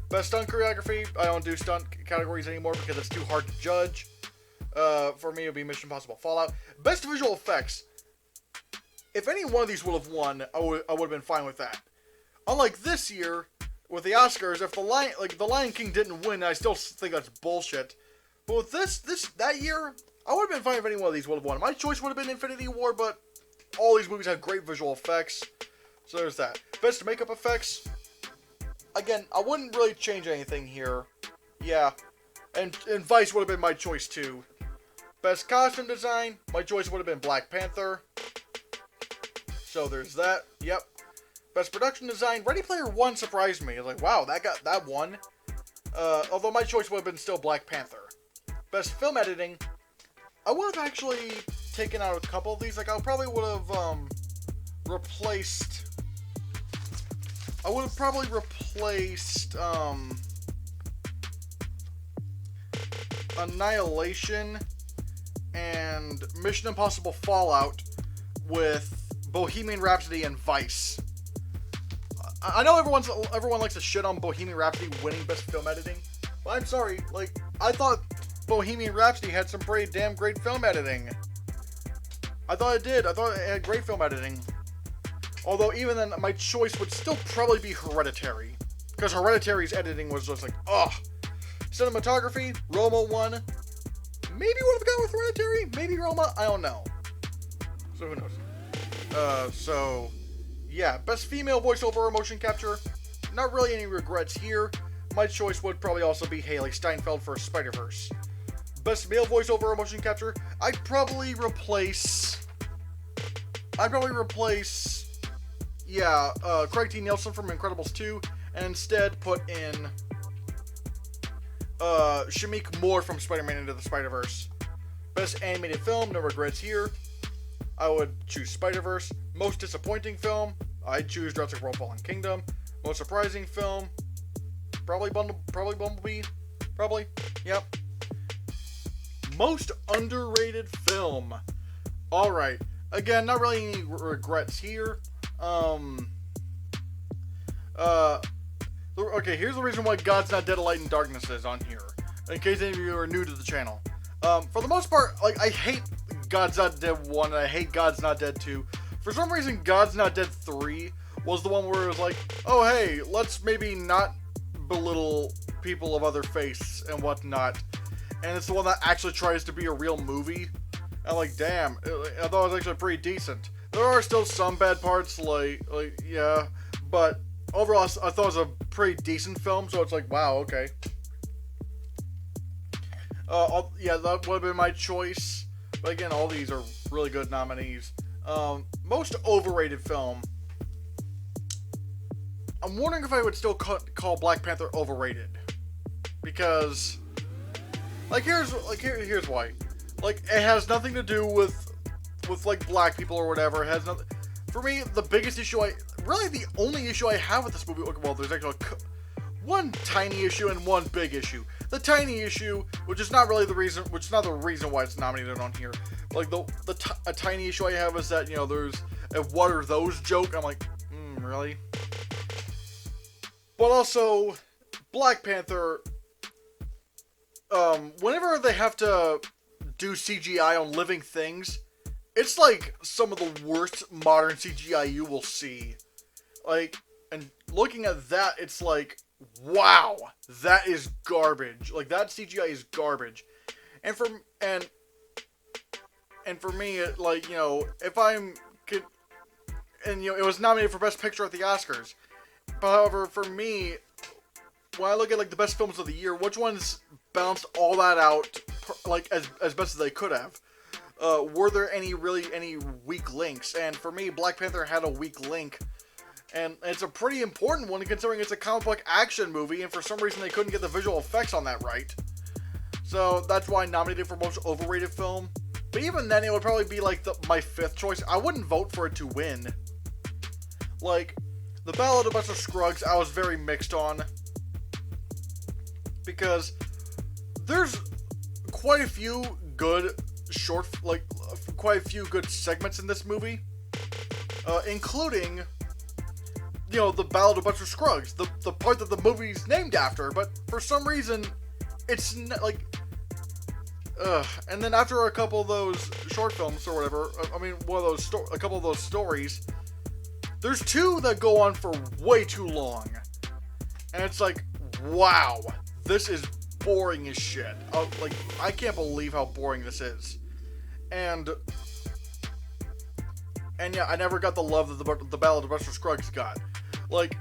Best stunt choreography, I don't do stunt categories anymore because it's too hard to judge. For me, it would be Mission Impossible Fallout. Best visual effects. If any one of these would have won, I would have been fine with that. Unlike this year, with the Oscars, if the Lion King didn't win, I still think that's bullshit. But with that year, I would have been fine if any one of these would have won. My choice would have been Infinity War, but all these movies have great visual effects. So there's that. Best makeup effects. Again, I wouldn't really change anything here. Yeah. And Vice would have been my choice too. Best costume design, my choice would have been Black Panther. So there's that. Yep. Best production design, Ready Player One surprised me. I was like, wow, that won. Although my choice would have been still Black Panther. Best film editing, I would have actually taken out a couple of these. Like, I probably would have replaced Annihilation and Mission Impossible Fallout with Bohemian Rhapsody and Vice. I know everyone likes to shit on Bohemian Rhapsody winning Best Film Editing, but I'm sorry, like, I thought Bohemian Rhapsody had some pretty damn great film editing. I thought it did. I thought it had great film editing. Although, even then, my choice would still probably be Hereditary. Because Hereditary's editing was just like, ugh. Cinematography, Roma won. Maybe would have gone with Hereditary. Maybe Roma. I don't know. So, who knows? So, yeah. Best female voiceover or motion capture. Not really any regrets here. My choice would probably also be Haley Steinfeld for Spider-Verse. Best male voiceover or motion capture. I'd probably replace, Craig T. Nelson from Incredibles 2, and instead put in Shameik Moore from Spider-Man Into the Spider-Verse. Best animated film, no regrets here. I would choose Spider-Verse. Most disappointing film, I'd choose Jurassic World: Fallen Kingdom. Most surprising film, probably Bumblebee. Probably, yep. Most underrated film. Alright. Again, not really any regrets here. Okay, here's the reason why God's Not Dead, A Light in Darkness is on here. In case any of you are new to the channel. For the most part, like, I hate God's Not Dead 1 and I hate God's Not Dead 2. For some reason, God's Not Dead 3 was the one where it was like, oh hey, let's maybe not belittle people of other faiths and whatnot. And it's the one that actually tries to be a real movie. And like, damn, I thought it was actually pretty decent. There are still some bad parts, like yeah, but overall, I thought it was a pretty decent film, so it's like, wow, okay. Yeah, that would have been my choice. But again, all these are really good nominees. Most overrated film. I'm wondering if I would still call Black Panther overrated. Because, like, here's why. Like, it has nothing to do with like, black people or whatever. It has nothing. For me, the biggest issue really the only issue I have with this movie, well, there's actually one tiny issue and one big issue. The tiny issue, which is not really the reason, which is not the reason why it's nominated on here. Like, a tiny issue I have is that, you know, there's a what are those joke. I'm like, really? But also, Black Panther, whenever they have to do CGI on living things, it's like some of the worst modern CGI you will see. Like, and looking at that, it's like, wow, that is garbage. Like, that CGI is garbage. And for me, it, like, you know, if I'm, and, you know, it was nominated for Best Picture at the Oscars. However, for me, when I look at, like, the best films of the year, which ones balanced all that out, like, as best as they could have? Were there any weak links? And for me, Black Panther had a weak link. And it's a pretty important one, considering it's a comic book action movie, and for some reason they couldn't get the visual effects on that right. So that's why I nominated for most overrated film. But even then, it would probably be like my fifth choice. I wouldn't vote for it to win. Like, The Ballad of Buster Scruggs, I was very mixed on. Because there's quite a few good quite a few good segments in this movie. Including, you know, The Ballad of Buster Scruggs, the part that the movie's named after, but for some reason, it's like, and then after a couple of those short films or whatever, I mean, a couple of those stories, there's two that go on for way too long, and it's like, wow, this is boring as shit. Like, I can't believe how boring this is, and yeah, I never got the love that the Ballad of Buster Scruggs got. Like,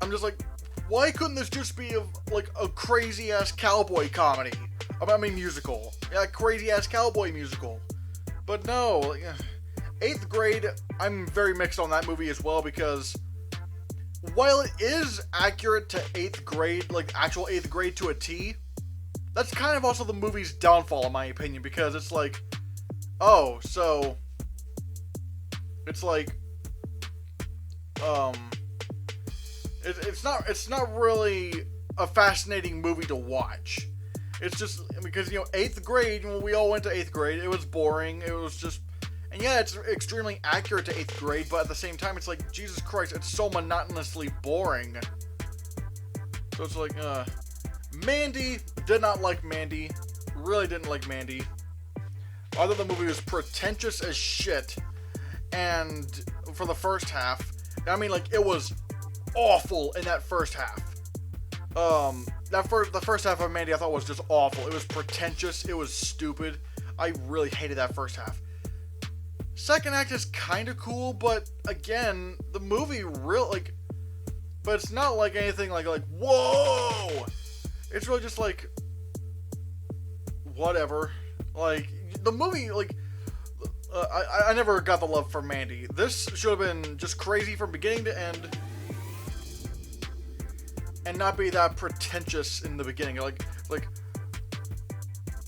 I'm just like, why couldn't this just be a crazy-ass cowboy comedy? I mean, musical. Yeah, crazy-ass cowboy musical. But no, like, 8th Grade, I'm very mixed on that movie as well, because while it is accurate to 8th grade, like, actual 8th grade to a T, that's kind of also the movie's downfall, in my opinion, because it's like, oh, so it's like, it's not really a fascinating movie to watch. It's just, because, you know, 8th grade, when we all went to 8th grade, it was boring, it was just, and yeah, it's extremely accurate to 8th grade, but at the same time, it's like, Jesus Christ, it's so monotonously boring. So it's like, Mandy, did not like Mandy, really didn't like Mandy. I thought the movie was pretentious as shit, and for the first half, I mean, like, it was awful in that first half. The first half of Mandy I thought was just awful. It was pretentious, it was stupid. I really hated that first half. Second act is kind of cool, but again, the movie but it's not like anything like whoa! It's really just like, whatever. Like, the movie, like, I never got the love for Mandy. This should have been just crazy from beginning to end, and not be that pretentious in the beginning. Like,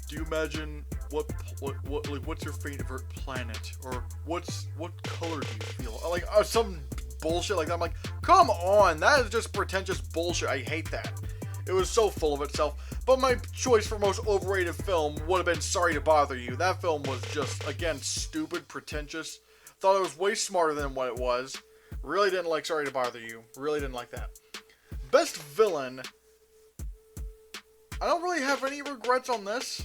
do you imagine what's your favorite planet, or what color do you feel? Like, some bullshit like that. I'm like, come on, that is just pretentious bullshit. I hate that. It was so full of itself. But my choice for most overrated film would have been Sorry to Bother You. That film was just, again, stupid, pretentious. Thought it was way smarter than what it was. Really didn't like Sorry to Bother You. Really didn't like that. Best Villain. I don't really have any regrets on this.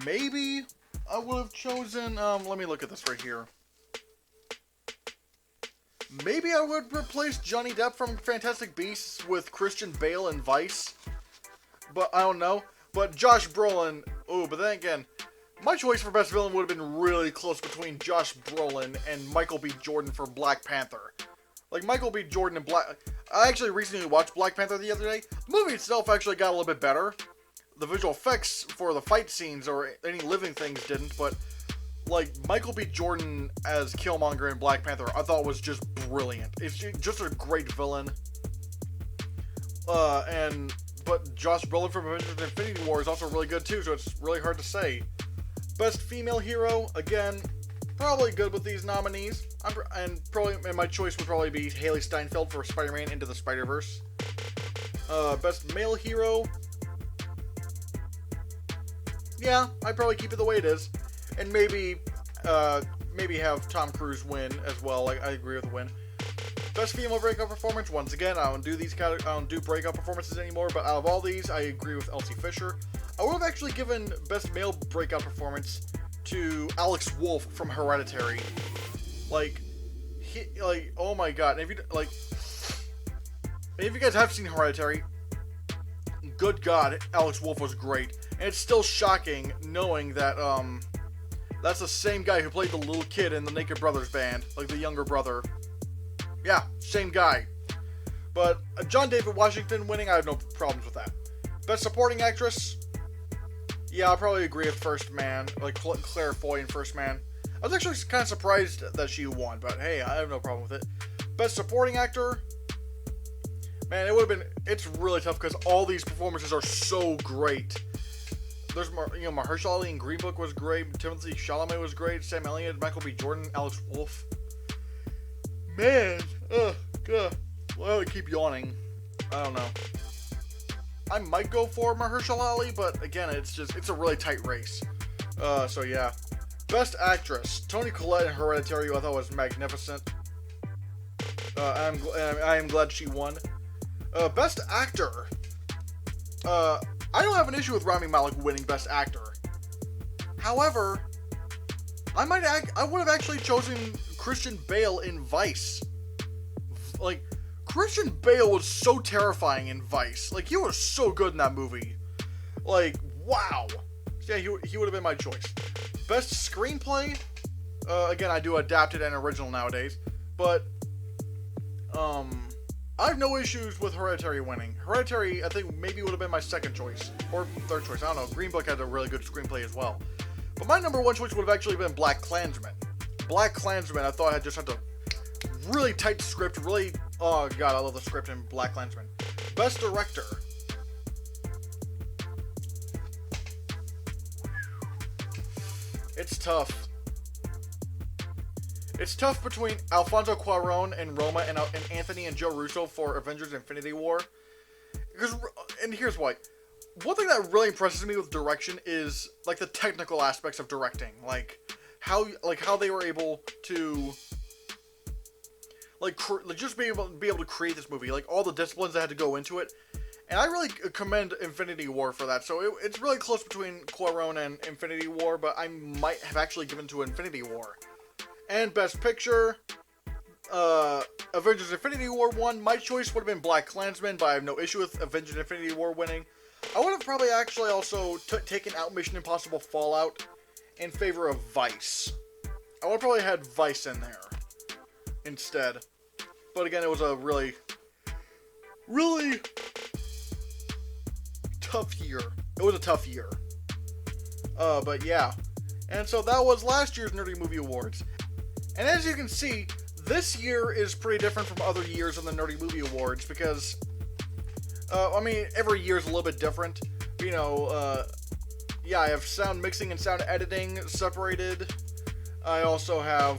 Maybe I would have chosen, let me look at this right here. Maybe I would replace Johnny Depp from Fantastic Beasts with Christian Bale in Vice. But I don't know. But Josh Brolin, ooh, but then again, my choice for best villain would have been really close between Josh Brolin and Michael B. Jordan for Black Panther. Like, Michael B. Jordan and I actually recently watched Black Panther the other day. The movie itself actually got a little bit better. The visual effects for the fight scenes or any living things didn't, but like Michael B. Jordan as Killmonger in Black Panther, I thought was just brilliant. It's just a great villain. But Josh Brolin from Avengers Infinity War is also really good too, so it's really hard to say. Best female hero, again, probably good with these nominees. And my choice would probably be Haley Steinfeld for Spider-Man Into the Spider-Verse. Best male hero, yeah, I'd probably keep it the way it is. And maybe have Tom Cruise win as well. I agree with the win. Best female breakout performance. Once again, I don't do breakout performances anymore. But out of all these, I agree with Elsie Fisher. I would have actually given best male breakout performance to Alex Wolff from Hereditary. Oh my god! And if you guys have seen Hereditary, good god, Alex Wolff was great. And it's still shocking knowing that that's the same guy who played the little kid in the Naked Brothers band, like the younger brother. Yeah, same guy. But John David Washington winning, I have no problems with that. Best supporting actress, yeah, I'll probably agree with First Man, like Claire Foy in First Man. I was actually kind of surprised that she won, but hey, I have no problem with it. Best supporting actor, man, it's really tough because all these performances are so great. There's Mahershala Ali in Green Book was great. Timothée Chalamet was great. Sam Elliott, Michael B. Jordan, Alex Wolff. Man, God. Well, I keep yawning. I don't know. I might go for Mahershala Ali, but again, it's a really tight race. So yeah. Best actress, Toni Collette in Hereditary, who I thought was magnificent. I am glad she won. Best actor. I don't have an issue with Rami Malek winning Best Actor. However, I would have actually chosen Christian Bale in Vice. Like, Christian Bale was so terrifying in Vice. Like, he was so good in that movie. Like, wow. Yeah, he would have been my choice. Best Screenplay. Again, I do adapted and original nowadays. But, I have no issues with Hereditary winning. Hereditary, I think, maybe would have been my second choice. Or third choice. I don't know. Green Book had a really good screenplay as well. But my number one choice would have actually been Black Klansman. Black Klansman, I thought, had a really tight script. Really... Oh, God, I love the script in Black Klansman. Best Director. It's tough. It's tough between Alfonso Cuarón in Roma and Anthony and Joe Russo for Avengers Infinity War. And here's why. One thing that really impresses me with direction is, like, the technical aspects of directing. Like how they were able to, just be able to create this movie. Like, all the disciplines that had to go into it. And I really commend Infinity War for that. So it's really close between Cuarón and Infinity War, but I might have actually given to Infinity War. And Best Picture, Avengers Infinity War won. My choice would have been Black Klansman, but I have no issue with Avengers Infinity War winning. I would have probably actually also taken out Mission Impossible Fallout in favor of Vice. I would have probably had Vice in there instead. But again, it was a really, really tough year. It was a tough year. But yeah. And so that was last year's Nerdy Movie Awards. And as you can see, this year is pretty different from other years on the Nerdy Movie Awards because, every year is a little bit different. I have sound mixing and sound editing separated. I also have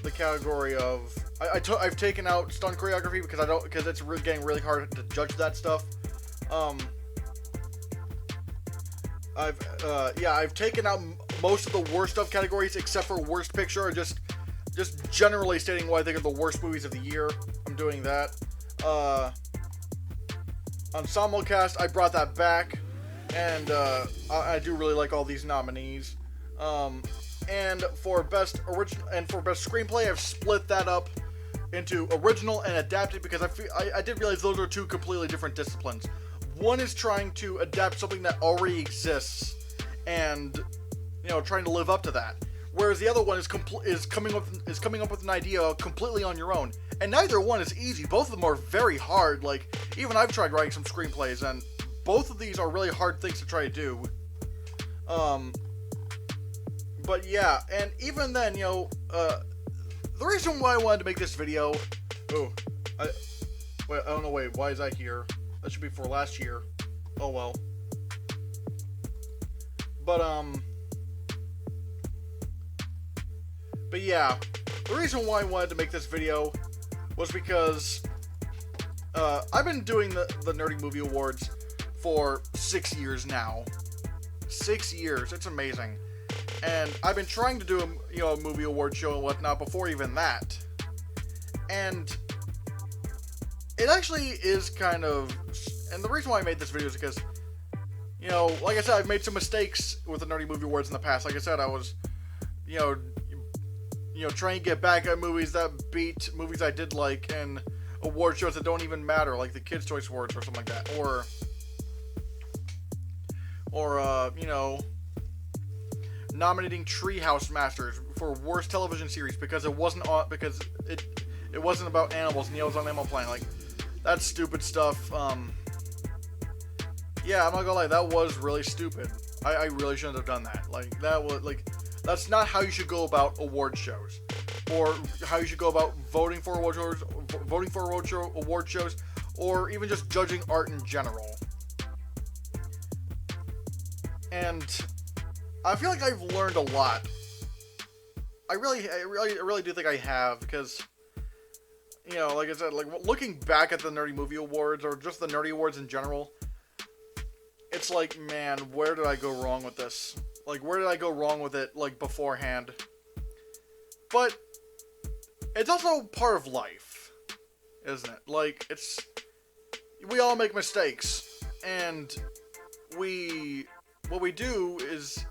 the category of I've taken out stunt choreography because it's getting really hard to judge that stuff. I've taken out most of the worst stuff categories except for worst picture, just generally stating what I think are the worst movies of the year. I'm doing that. Cast, I brought that back, and I do really like all these nominees. And for best screenplay, I've split that up into original and adapted because I did realize those are two completely different disciplines. One is trying to adapt something that already exists and, you know, trying to live up to that, whereas the other one is coming up with an idea completely on your own. And neither one is easy. Both of them are very hard. Like, even I've tried writing some screenplays, and both of these are really hard things to try to do. But yeah, and even then, you know, the reason why I wanted to make this video... Oh, I don't know, wait, why is that here? That should be for last year. Oh well. But yeah, the reason why I wanted to make this video was because I've been doing the Nerdy Movie Awards for 6 years now. 6 years, it's amazing. And I've been trying to do a movie award show and whatnot before even that. And it actually is kind of... And the reason why I made this video is because, you know, like I said, I've made some mistakes with the Nerdy Movie Awards in the past. Like I said, I was, you know, trying to get back at movies that beat movies I did like, and award shows that don't even matter, like the Kids' Choice Awards or something like that. Or you know, nominating Treehouse Masters for worst television series because it wasn't about animals and it was on Animal Planet. Like, that's stupid stuff. Yeah, I'm not gonna lie, that was really stupid. I really shouldn't have done that. Like, that was, like, that's not how you should go about award shows, or how you should go about voting for award shows, or even just judging art in general. And I feel like I've learned a lot. I really do think I have, because, you know, like I said, like, looking back at the Nerdy Movie Awards, or just the Nerdy Awards in general, it's like, man, where did I go wrong with this? Like, where did I go wrong with it, like, beforehand? But it's also part of life, isn't it? Like, we all make mistakes, and what we do is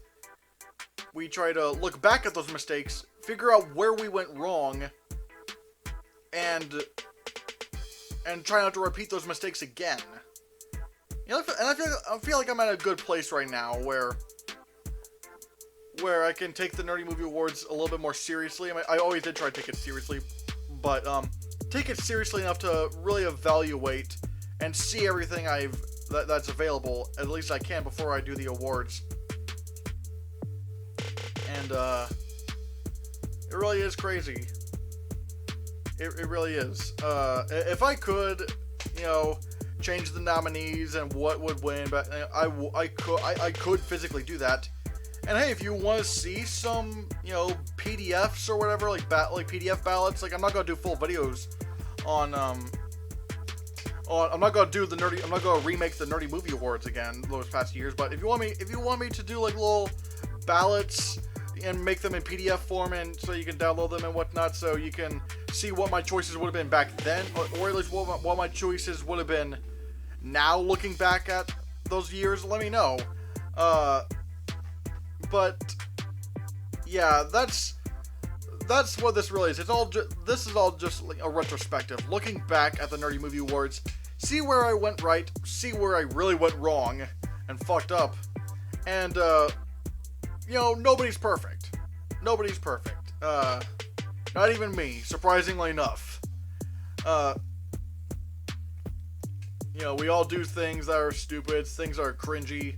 we try to look back at those mistakes, figure out where we went wrong, and try not to repeat those mistakes again. You know, and I feel like I'm at a good place right now where I can take the Nerdy Movie Awards a little bit more seriously. I mean, I always did try to take it seriously, but take it seriously enough to really evaluate and see everything that's available. At least I can before I do the awards. And it really is crazy. It really is. If I could, you know, change the nominees and what would win, but I could physically do that. And hey, if you want to see some, you know, PDFs or whatever, like PDF ballots, like, I'm not gonna do full videos on I'm not gonna remake the Nerdy Movie Awards again those past years. But if you want me to do like little ballots and make them in PDF form, and so you can download them and whatnot, so you can see what my choices would have been back then, or at least what my choices would have been now, looking back at those years, let me know. But yeah, that's what this really is. This is all just like a retrospective, looking back at the Nerdy Movie Awards, see where I went right, see where I really went wrong and fucked up, and you know, nobody's perfect. Nobody's perfect. Not even me, surprisingly enough. You know, we all do things that are stupid, things that are cringy.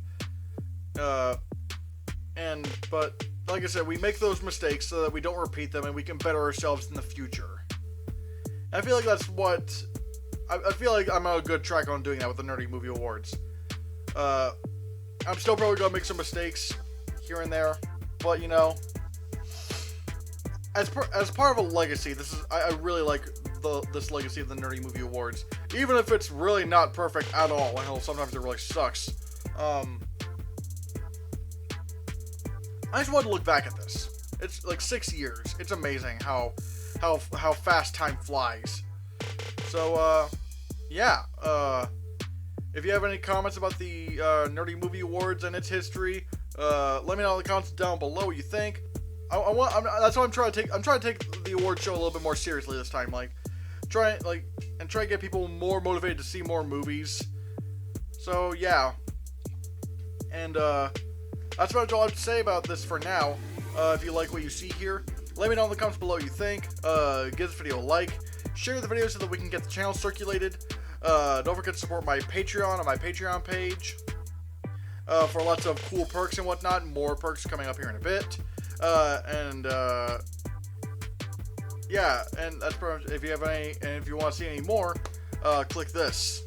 But like I said, we make those mistakes so that we don't repeat them and we can better ourselves in the future. And I feel like that's what... I feel like I'm on a good track on doing that with the Nerdy Movie Awards. I'm still probably gonna make some mistakes here and there, but you know, as part of a legacy, I really like this legacy of the Nerdy Movie Awards, even if it's really not perfect at all. I know sometimes it really sucks. I just want to look back at this. It's like 6 years. It's amazing how fast time flies. So yeah, If you have any comments about the Nerdy Movie Awards and its history, let me know in the comments down below what you think. That's what I'm trying to take. I'm trying to take the award show a little bit more seriously this time. Try to get people more motivated to see more movies. So yeah, and that's about all I have to say about this for now. If you like what you see here, let me know in the comments below what you think. Give this video a like, share the video so that we can get the channel circulated. Don't forget to support my Patreon on my Patreon page for lots of cool perks and whatnot. More perks coming up here in a bit. Yeah, and that's pretty much, if you have any, and if you want to see any more, click this.